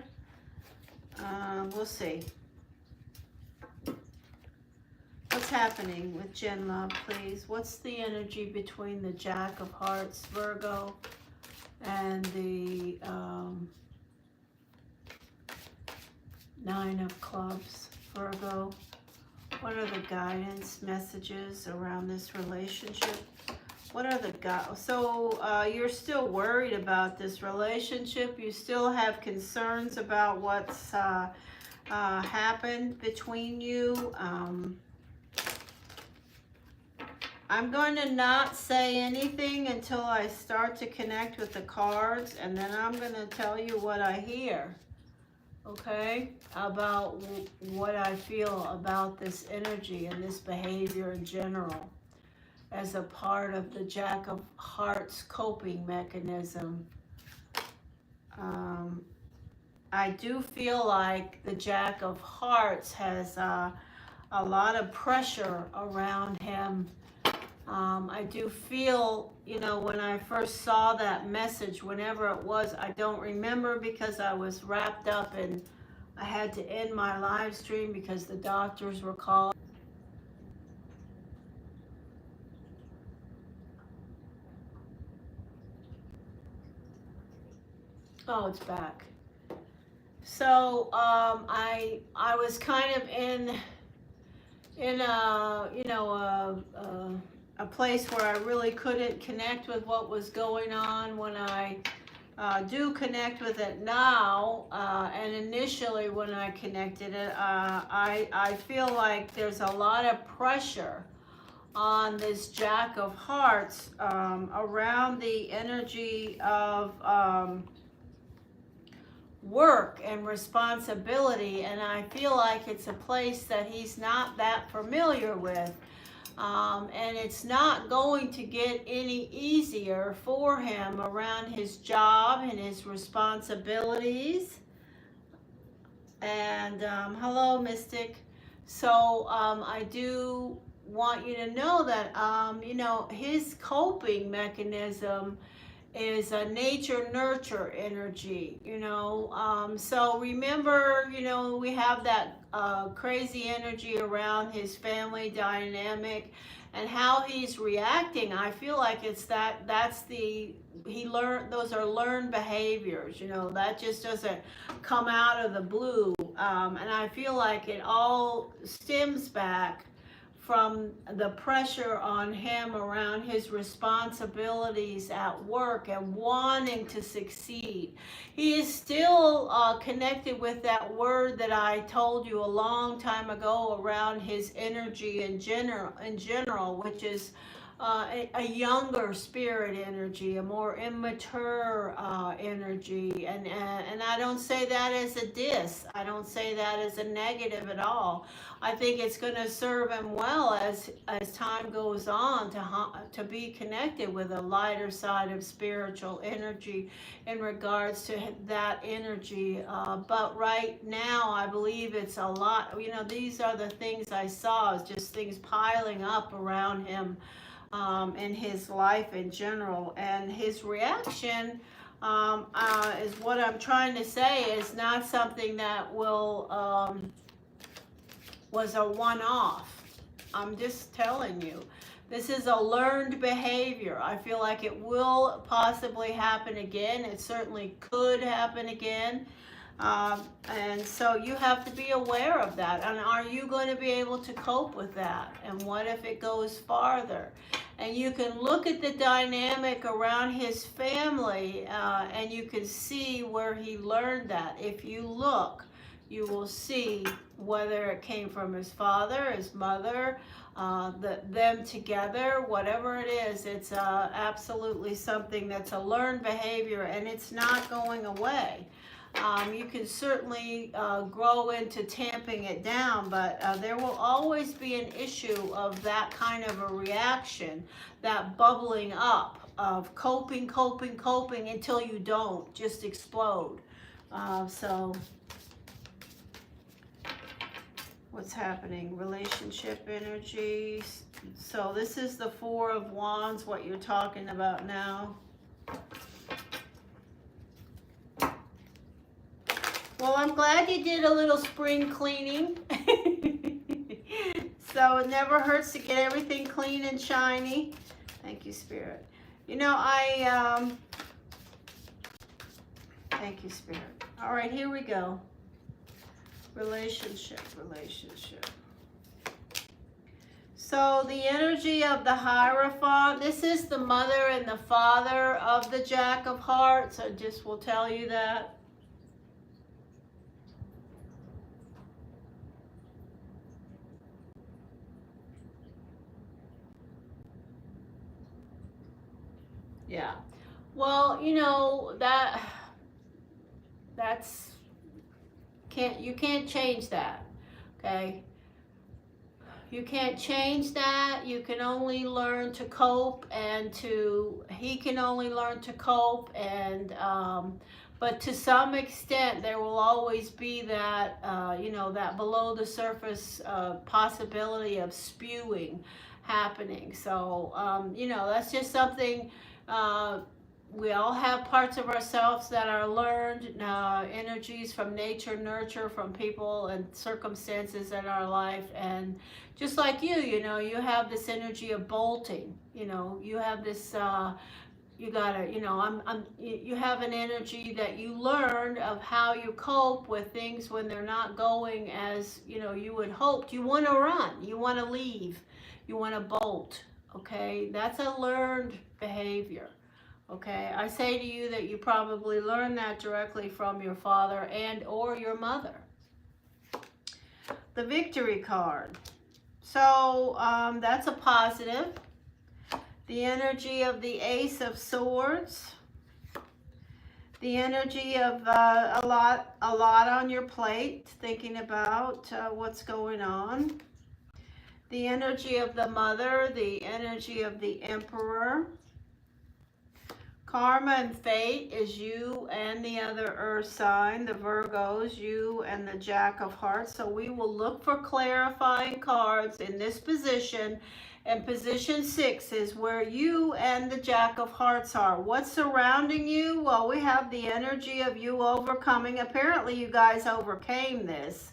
We'll see. What's happening with Jinn love, please? What's the energy between the Jack of Hearts, Virgo, and the Nine of Clubs, Virgo? What are the guidance messages around this relationship? What are the so you're still worried about this relationship? You still have concerns about what's happened between you? I'm going to not say anything until I start to connect with the cards, and then I'm going to tell you what I hear, okay, about what I feel about this energy and this behavior in general as a part of the Jack of Hearts coping mechanism. I do feel like the Jack of Hearts has a lot of pressure around him. I do feel, you know, when I first saw that message, whenever it was, I don't remember because I was wrapped up and I had to end my live stream because the doctors were called. Oh, it's back. So I was kind of in a, you know, a place where I really couldn't connect with what was going on. When I do connect with it now, and initially when I connected it, I feel like there's a lot of pressure on this Jack of Hearts around the energy of work and responsibility, and I feel like it's a place that he's not that familiar with. And it's not going to get any easier for him around his job and his responsibilities. And hello, Mystic. So I do want you to know that, you know, his coping mechanism is a nature-nurture energy, you know. So remember, you know, we have that crazy energy around his family dynamic and how he's reacting. I feel like it's that's the, he learned, those are learned behaviors, you know, that just doesn't come out of the blue. And I feel like it all stems back from the pressure on him around his responsibilities at work and wanting to succeed. He is still connected with that word that I told you a long time ago around his energy in general, which is a younger spirit energy, a more immature energy, and I don't say that as a diss. I don't say that as a negative at all. I think it's going to serve him well as time goes on to be connected with a lighter side of spiritual energy in regards to that energy. But right now, I believe it's a lot. You know, these are the things I saw, just things piling up around him. In his life in general, and his reaction is what I'm trying to say is not something that will was a one-off. I'm just telling you. This is a learned behavior. I feel like it will possibly happen again. It certainly could happen again. And so you have to be aware of that. And are you going to be able to cope with that? And what if it goes farther? And you can look at the dynamic around his family, and you can see where he learned that. If you look, you will see whether it came from his father, his mother, them together, whatever it is. It's absolutely something that's a learned behavior, and it's not going away. You can certainly grow into tamping it down, but there will always be an issue of that kind of a reaction, that bubbling up of coping until you don't, just explode. So what's happening? Relationship energies. So this is the Four of Wands, what you're talking about now. Well, I'm glad you did a little spring cleaning. So it never hurts to get everything clean and shiny. Thank you, Spirit. You know, thank you, Spirit. All right, here we go. Relationship. So the energy of the Hierophant, this is the mother and the father of the Jack of Hearts. I just will tell you that. Yeah. Well, you know, that's you can't change that. Okay? You can't change that. You can only learn to cope, and he can only learn to cope, and but to some extent there will always be that you know, that below the surface possibility of spewing happening. So you know, that's just something. We all have parts of ourselves that are learned energies from nature, nurture, from people and circumstances in our life. And just like you know, you have this energy of bolting. You know, you have this. You gotta, you know, you have an energy that you learned of how you cope with things when they're not going as, you know, you would hope. You want to run. You want to leave. You want to bolt. Okay, that's a learned behavior. Okay, I say to you that you probably learned that directly from your father and or your mother. The Victory card. So that's a positive. The energy of the Ace of Swords. The energy of a lot on your plate, thinking about what's going on. The energy of the Mother, the energy of the Emperor. Karma and fate is you and the other earth sign, the Virgos, you and the Jack of Hearts. So we will look for clarifying cards in this position. And position 6 is where you and the Jack of Hearts are. What's surrounding you? Well, we have the energy of you overcoming. Apparently you guys overcame this.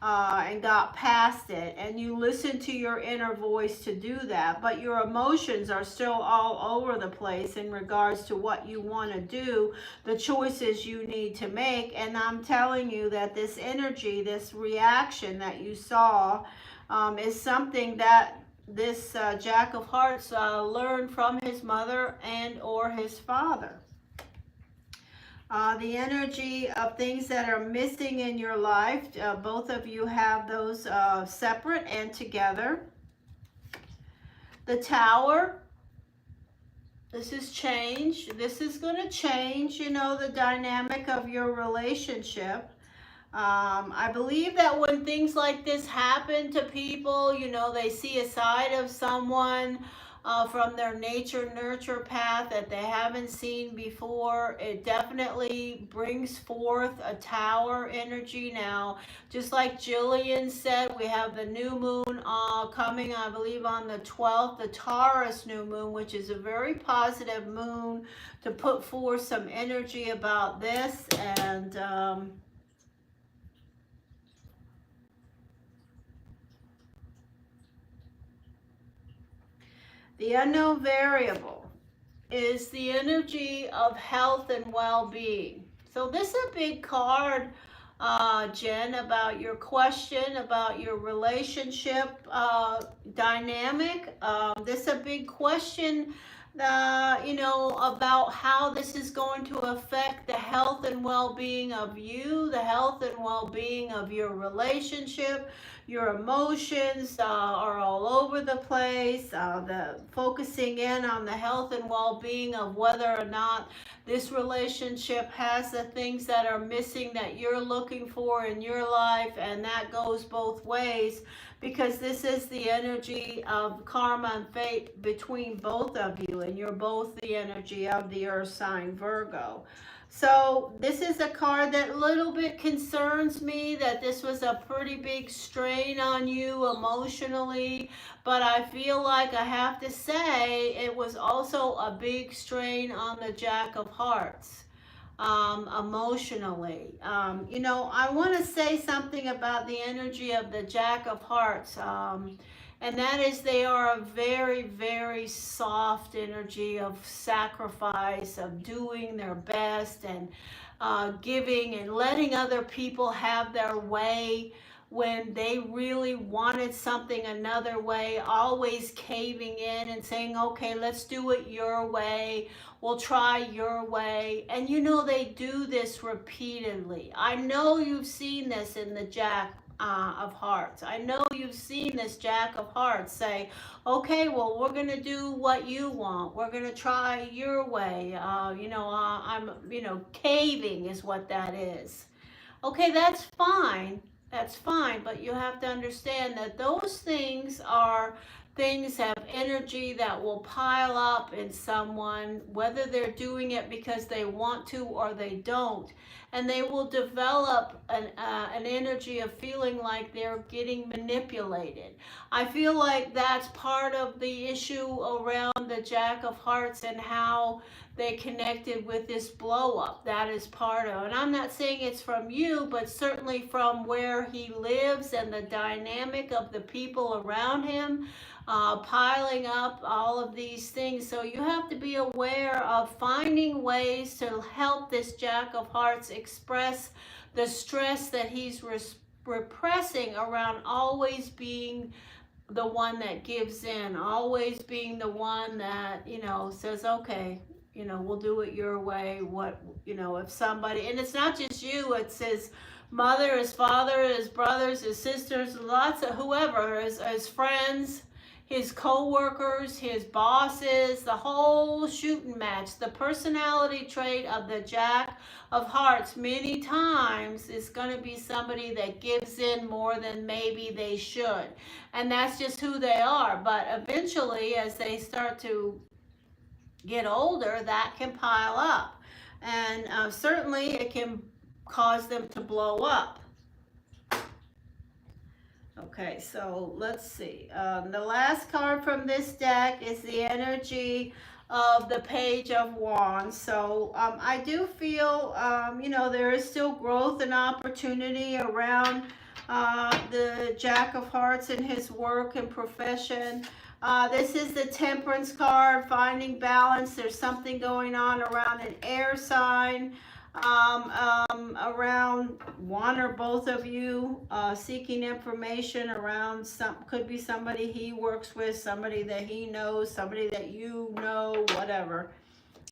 And got past it, and you listen to your inner voice to do that, but your emotions are still all over the place in regards to what you want to do, the choices you need to make. And I'm telling you that this energy, this reaction that you saw is something that this Jack of Hearts learned from his mother and or his father. The energy of things that are missing in your life, both of you have those separate and together. The Tower, this is change. This is going to change, you know, the dynamic of your relationship. I believe that when things like this happen to people, you know, they see a side of someone from their nature nurture path that they haven't seen before. It definitely brings forth a Tower energy now. Just like Jillian said, we have the new moon coming, I believe, on the 12th, the Taurus new moon, which is a very positive moon to put forth some energy about this. And The unknown variable is the energy of health and well-being. So this is a big card, Jen, about your question, about your relationship dynamic. This is a big question, about how this is going to affect the health and well-being of you, the health and well-being of your relationship. Your emotions are all over the place. The focusing in on the health and well-being of whether or not this relationship has the things that are missing that you're looking for in your life, and that goes both ways, because this is the energy of karma and fate between both of you, and you're both the energy of the earth sign Virgo. So this is a card that a little bit concerns me, that this was a pretty big strain on you emotionally, but I feel like I have to say it was also a big strain on the Jack of Hearts, emotionally. I want to say something about the energy of the Jack of Hearts. And that is, they are a very, very soft energy of sacrifice, of doing their best, and giving and letting other people have their way when they really wanted something another way, always caving in and saying, okay, let's do it your way. We'll try your way. And they do this repeatedly. I know you've seen this in the Jack of Hearts. I know you've seen this Jack of Hearts say, okay, well, we're going to do what you want. We're going to try your way. Caving is what that is. Okay, that's fine. That's fine. But you have to understand that those things have energy that will pile up in someone, whether they're doing it because they want to or they don't. And they will develop an energy of feeling like they're getting manipulated. I feel like that's part of the issue around the Jack of Hearts and how they connected with this blow up. That is part of it. And I'm not saying it's from you, but certainly from where he lives and the dynamic of the people around him. Piling up all of these things. So you have to be aware of finding ways to help this Jack of Hearts express the stress that he's repressing around always being the one that gives in, always being the one that, says, okay, we'll do it your way. If somebody, and it's not just you, it's his mother, his father, his brothers, his sisters, lots of whoever, his friends, his co-workers, his bosses, the whole shooting match. The personality trait of the Jack of Hearts many times is going to be somebody that gives in more than maybe they should. And that's just who they are. But eventually, as they start to get older, that can pile up. And certainly it can cause them to blow up. Okay, so let's see. The last card from this deck is the energy of the Page of Wands. So I do feel, there is still growth and opportunity around the Jack of Hearts in his work and profession. This is the Temperance card, finding balance. There's something going on around an air sign. Around one or both of you seeking information around could be somebody he works with, somebody that he knows, somebody that you know, whatever.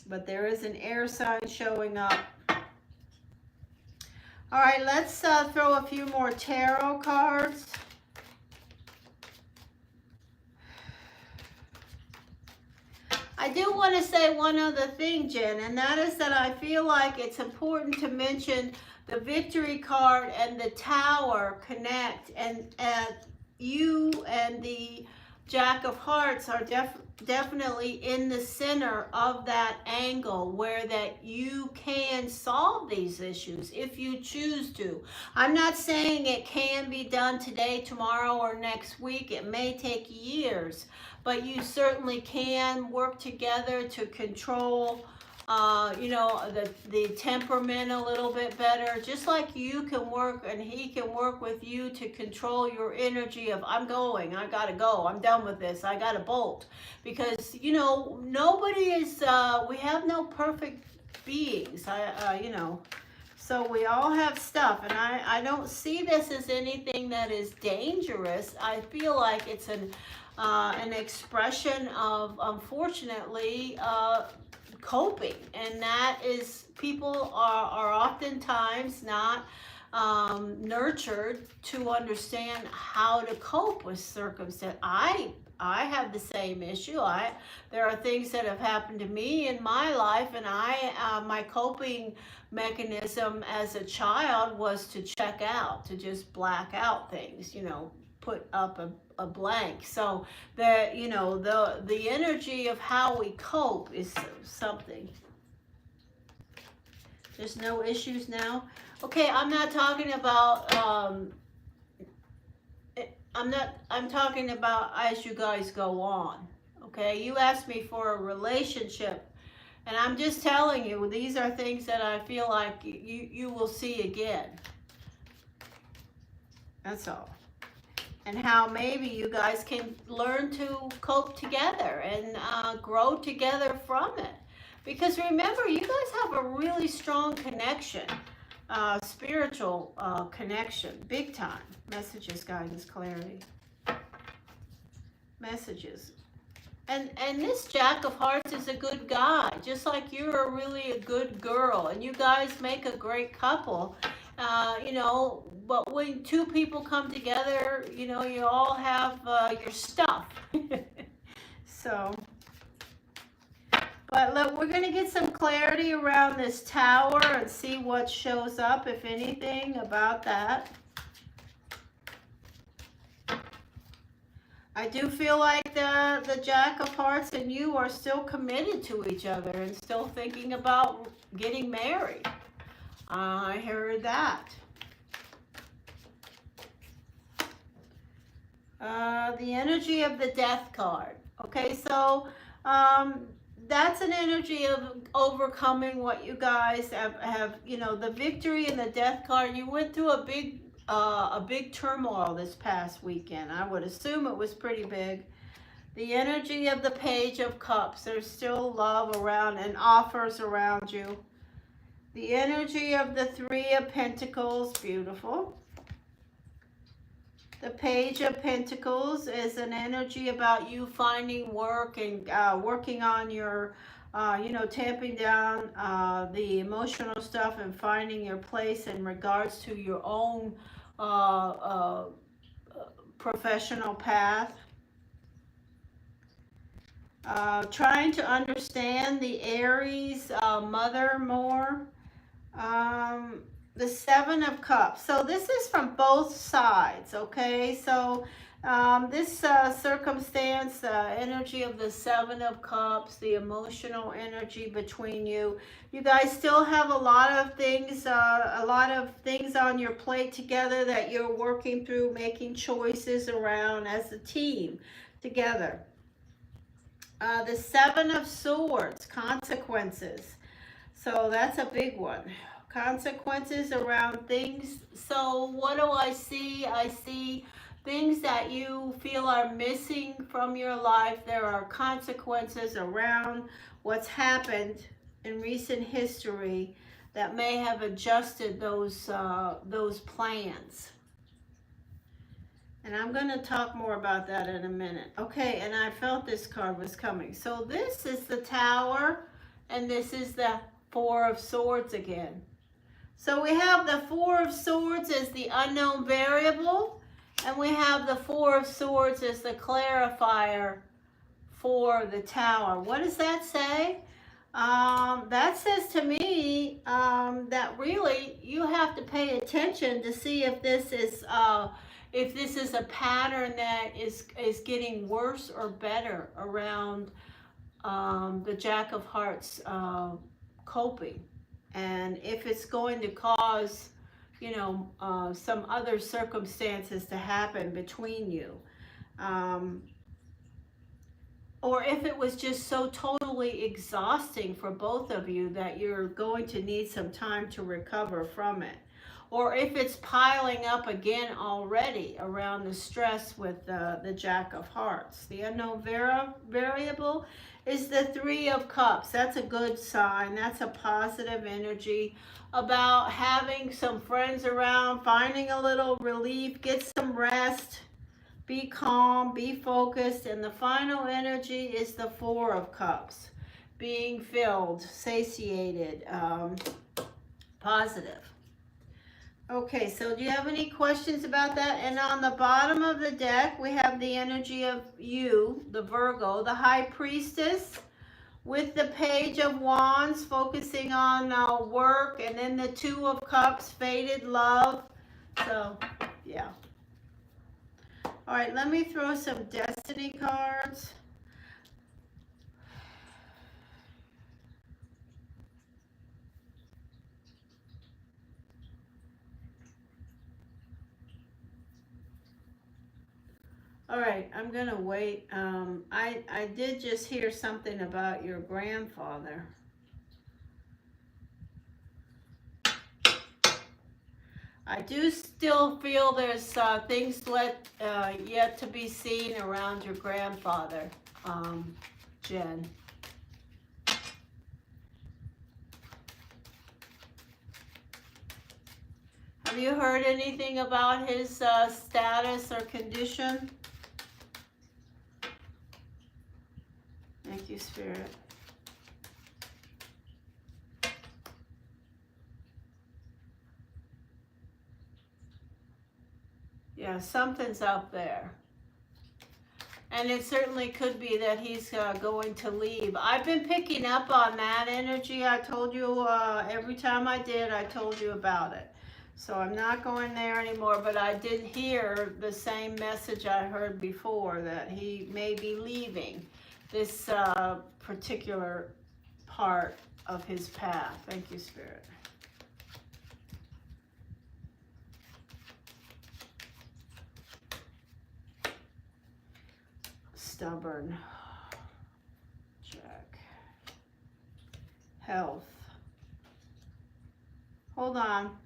But there is an air sign showing up. All right, let's throw a few more tarot cards. I do want to say one other thing, Jen, and that is that I feel like it's important to mention the Victory card and the Tower connect, and you and the Jack of Hearts are definitely in the center of that angle where that you can solve these issues if you choose to. I'm not saying it can be done today, tomorrow, or next week. It may take years, but you certainly can work together to control you know, the temperament a little bit better, just like you can work and he can work with you to control your energy of, I'm going, I gotta go, I'm done with this, I gotta bolt. Because, you know, nobody is, we have no perfect beings, you know, so we all have stuff, and I don't see this as anything that is dangerous. I feel like it's an expression of, unfortunately, coping, and that is, people are oftentimes not nurtured to understand how to cope with circumstance. I have the same issue. There are things that have happened to me in my life, and my coping mechanism as a child was to check out, to just black out things, you know, put up a blank. So the, you know, the energy of how we cope is something. There's no issues now. Okay, I'm not talking about I'm talking about as you guys go on. Okay, you asked me for a relationship, and I'm just telling you, these are things that I feel like you will see again. That's all. And how maybe you guys can learn to cope together and grow together from it. Because remember, you guys have a really strong connection, spiritual connection, big time. Messages, guidance, clarity. Messages. And this Jack of Hearts is a good guy, just like you're really a good girl, and you guys make a great couple. You know, but when two people come together, you know, you all have your stuff. So, but look, we're going to get some clarity around this tower and see what shows up, if anything, about that. I do feel like the Jack of Hearts and you are still committed to each other and still thinking about getting married. I heard that. The energy of the Death card. Okay, so that's an energy of overcoming what you guys have, you know, the Victory and the Death card. You went through a big turmoil this past weekend. I would assume it was pretty big. The energy of the Page of Cups. There's still love around and offers around you. The energy of the Three of Pentacles. Beautiful. The Page of Pentacles is an energy about you finding work and working on your, you know, tamping down the emotional stuff and finding your place in regards to your own professional path. Trying to understand the Aries mother more. The Seven of Cups. So this is from both sides, okay? So this circumstance, energy of the Seven of Cups, the emotional energy between you. You guys still have a lot of things on your plate together that you're working through, making choices around as a team together. The Seven of Swords, consequences. So that's a big one. Consequences around things. So what do I see? I see things that you feel are missing from your life. There are consequences around what's happened in recent history that may have adjusted those plans. And I'm going to talk more about that in a minute. Okay, and I felt this card was coming. So this is the Tower, and this is the Four of Swords again. So we have the Four of Swords as the unknown variable, and we have the Four of Swords as the clarifier for the Tower. What does that say? That says to me that really you have to pay attention to see if this is a pattern that is getting worse or better around the Jack of Hearts coping. And if it's going to cause, you know, some other circumstances to happen between you. or if it was just so totally exhausting for both of you that you're going to need some time to recover from it. Or if it's piling up again already around the stress with the Jack of Hearts. The unknown variable is the Three of Cups. That's a good sign. That's a positive energy about having some friends around, finding a little relief, get some rest, be calm, be focused. And the final energy is the Four of Cups, being filled, satiated, positive. Okay, so do you have any questions about that? And on the bottom of the deck, we have the energy of you, the Virgo, the High Priestess, with the Page of Wands, focusing on work, and then the Two of Cups, faded love. So, yeah. All right, let me throw some destiny cards. All right, I'm gonna wait. I did just hear something about your grandfather. I do still feel there's things yet to be seen around your grandfather, Jen. Have you heard anything about his status or condition? Thank you, Spirit. Yeah, something's up there. And it certainly could be that he's going to leave. I've been picking up on that energy. I told you, every time I did, I told you about it. So I'm not going there anymore, but I did hear the same message I heard before, that he may be leaving this particular part of his path. Thank you, Spirit. Stubborn. Check. Health. Hold on.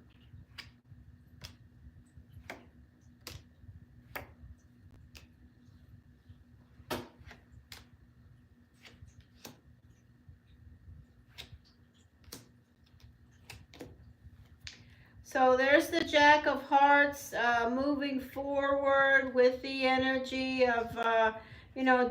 So there's the Jack of Hearts moving forward with the energy of,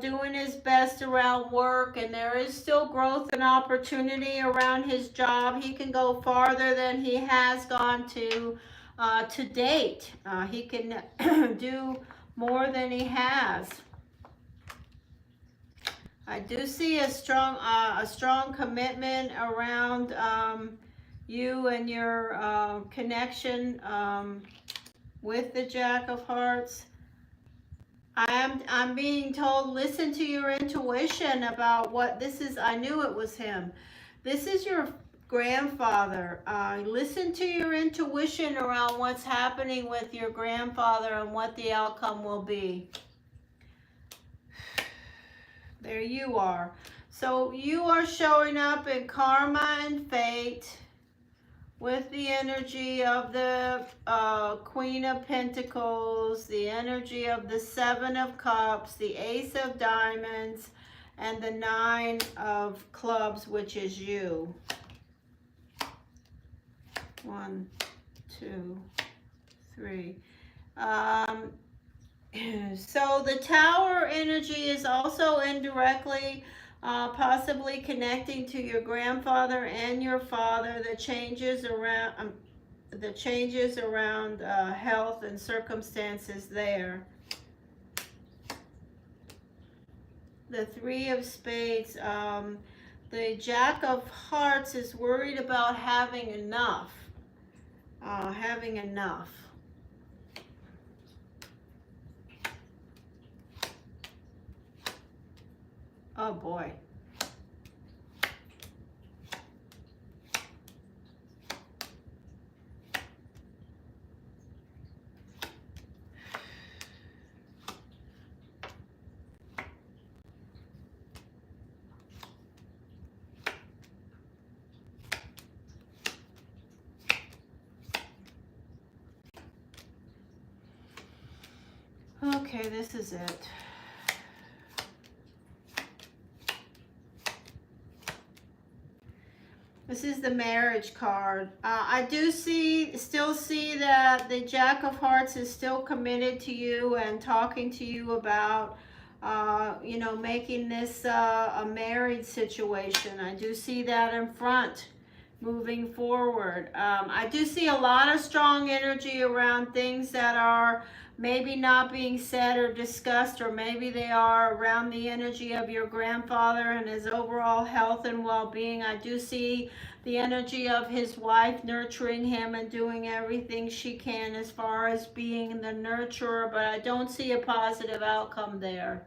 doing his best around work. And there is still growth and opportunity around his job. He can go farther than he has gone to date. He can do more than he has. I do see a strong commitment around you and your connection with the Jack of Hearts. I'm being told, listen to your intuition about what this is. I knew it was him. This is your grandfather. Listen to your intuition around what's happening with your grandfather and what the outcome will be. There you are. So you are showing up in karma and fate with the energy of the Queen of Pentacles, the energy of the Seven of Cups, the Ace of Diamonds, and the Nine of Clubs, which is you. 1, 2, 3. So the Tower energy is also indirectly possibly connecting to your grandfather and your father. The changes around health and circumstances there. The Three of Spades. The Jack of Hearts is worried about having enough. Having enough. Oh boy. Okay, this is it. This is the marriage card. I do still see that the Jack of Hearts is still committed to you and talking to you about, you know, making this a married situation. I do see that in front, moving forward. I do see a lot of strong energy around things that are maybe not being said or discussed, or maybe they are around the energy of your grandfather and his overall health and well-being. I do see the energy of his wife nurturing him and doing everything she can as far as being the nurturer, but I don't see a positive outcome there.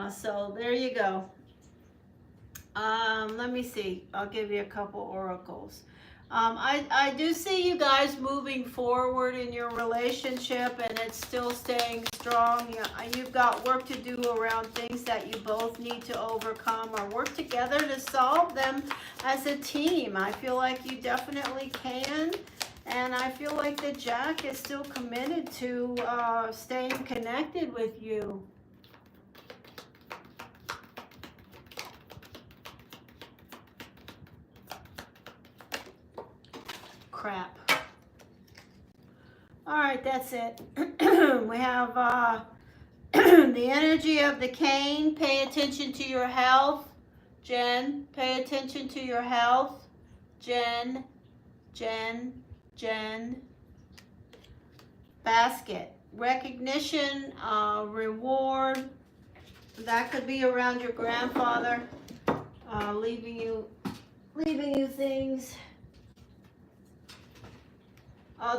So there you go. Let me see. I'll give you a couple oracles. I do see you guys moving forward in your relationship, and it's still staying strong. You've got work to do around things that you both need to overcome or work together to solve them as a team. I feel like you definitely can, and I feel like the Jack is still committed to staying connected with you. Crap. All right, that's it. We have the energy of the cane. Pay attention to your health. Jen, pay attention to your health. Jen. Basket. Recognition, reward. That could be around your grandfather, leaving you things.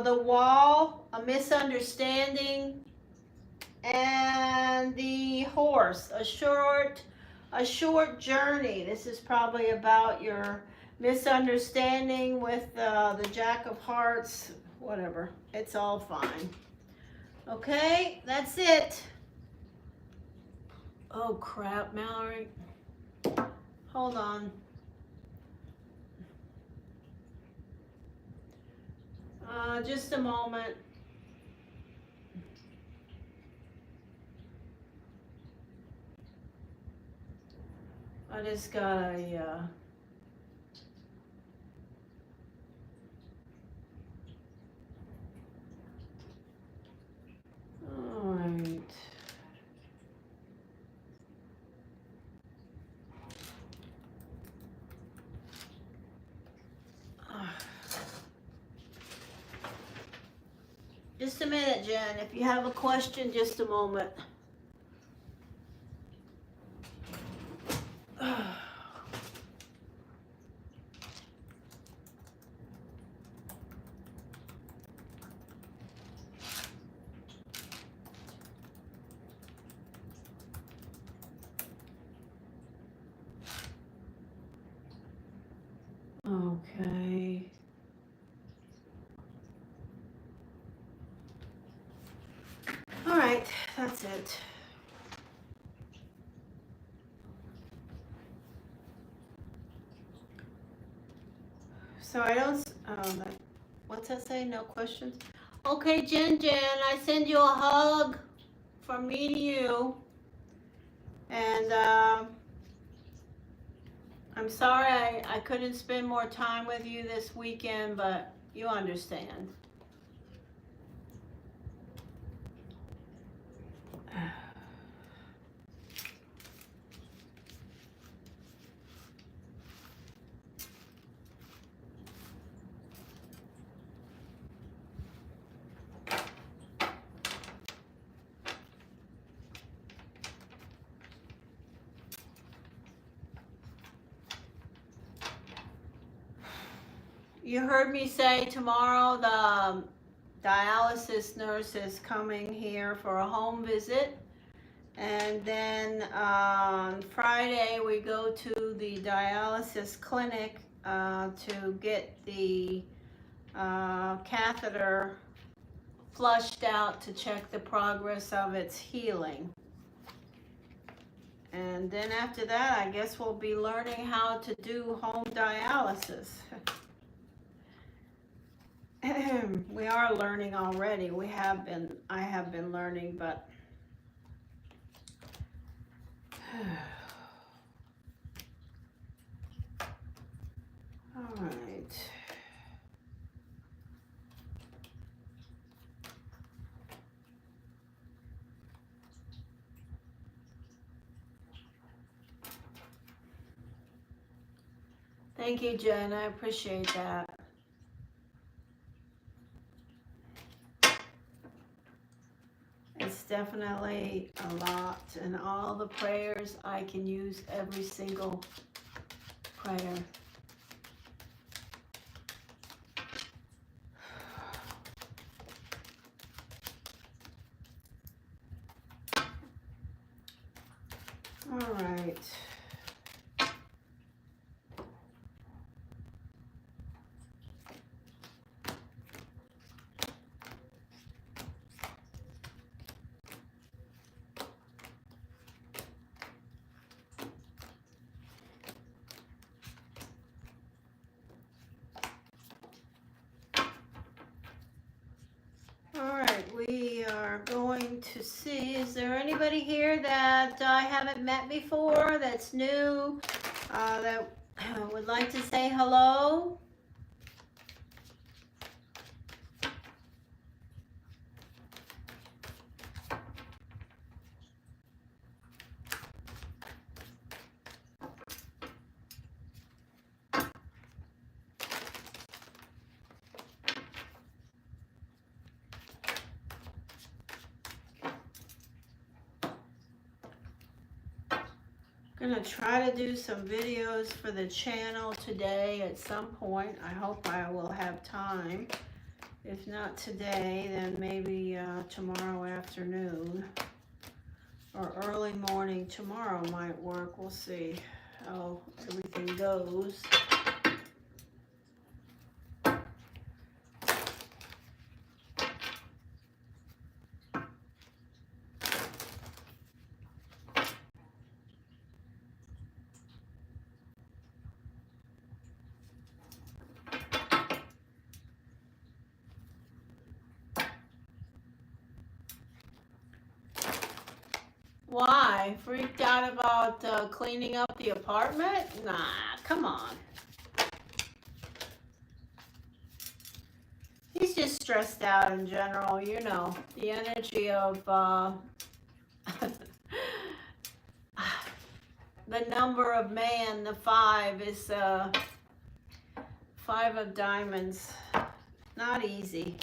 The wall, a misunderstanding, and the horse, a short journey. This is probably about your misunderstanding with the Jack of Hearts, whatever. It's all fine. Okay, that's it. Oh crap, Mallory. Hold on. Just a moment. I just gotta, all right. Just a minute, Jen. If you have a question, just a moment. Okay. All right, that's it. So I don't, what's that say? No questions? Okay, Jen, I send you a hug from me to you. And I'm sorry I couldn't spend more time with you this weekend, but you understand. You heard me say tomorrow the dialysis nurse is coming here for a home visit. And then on Friday we go to the dialysis clinic to get the catheter flushed out to check the progress of its healing. And then after that, I guess we'll be learning how to do home dialysis. We are learning already. I have been learning, but All right. Thank you, Jen. I appreciate that. It's definitely a lot, and all the prayers, I can use every single prayer. All right. We are going to see, is there anybody here that I haven't met before, that's new, that would like to say hello? Gonna try to do some videos for the channel today at some point. I hope I will have time. If not today, then maybe tomorrow afternoon or early morning tomorrow might work. We'll see how everything goes. Why? Freaked out about cleaning up the apartment? Nah, come on. He's just stressed out in general, you know. The energy of the number of man, the 5 is 5 of diamonds. Not easy.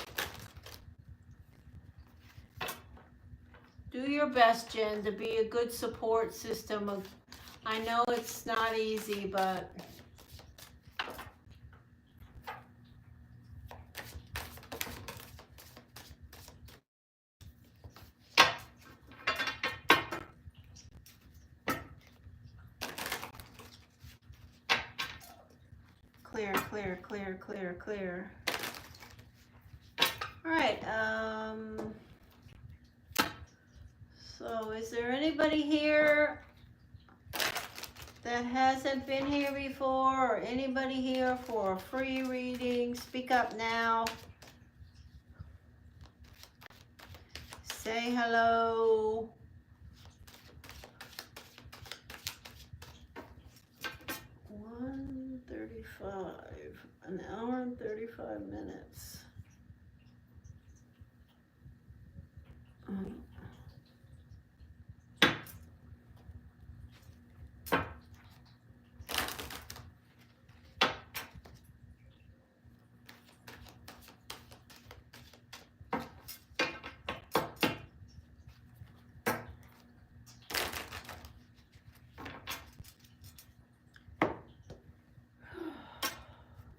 Do your best, Jen, to be a good support system of, I know it's not easy, but clear, clear, clear, clear, clear. All right, so is there anybody here that hasn't been here before, or anybody here for a free reading? Speak up now. Say hello. An hour and 35 minutes.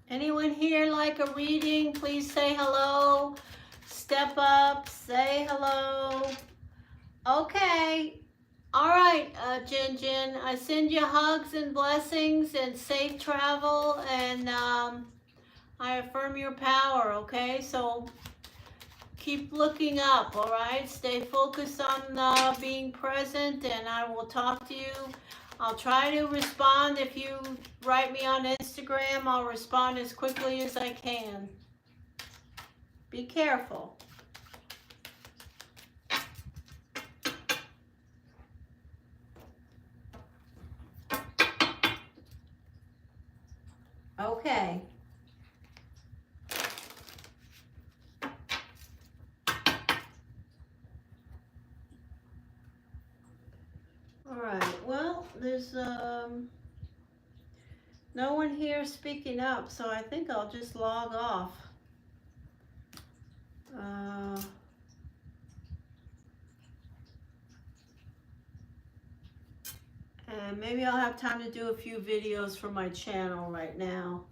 Anyone here like a reading? Please say hello. Step up, say hello. Okay. All right, Jin. I send you hugs and blessings and safe travel, and I affirm your power, okay? So keep looking up, all right? Stay focused on being present, and I will talk to you. I'll try to respond. If you write me on Instagram, I'll respond as quickly as I can. Be careful. there's no one here speaking up, so I think I'll just log off. And maybe I'll have time to do a few videos for my channel right now.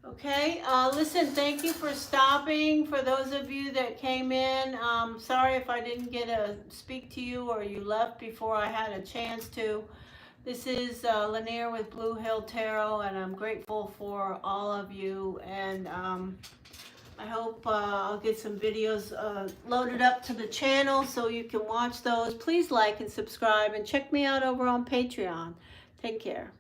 Okay, listen, thank you for stopping. For those of you that came in, sorry if I didn't get to speak to you or you left before I had a chance to. This is Lanier with Blue Hill Tarot, and I'm grateful for all of you. And I hope I'll get some videos loaded up to the channel so you can watch those. Please like and subscribe, and check me out over on Patreon. Take care.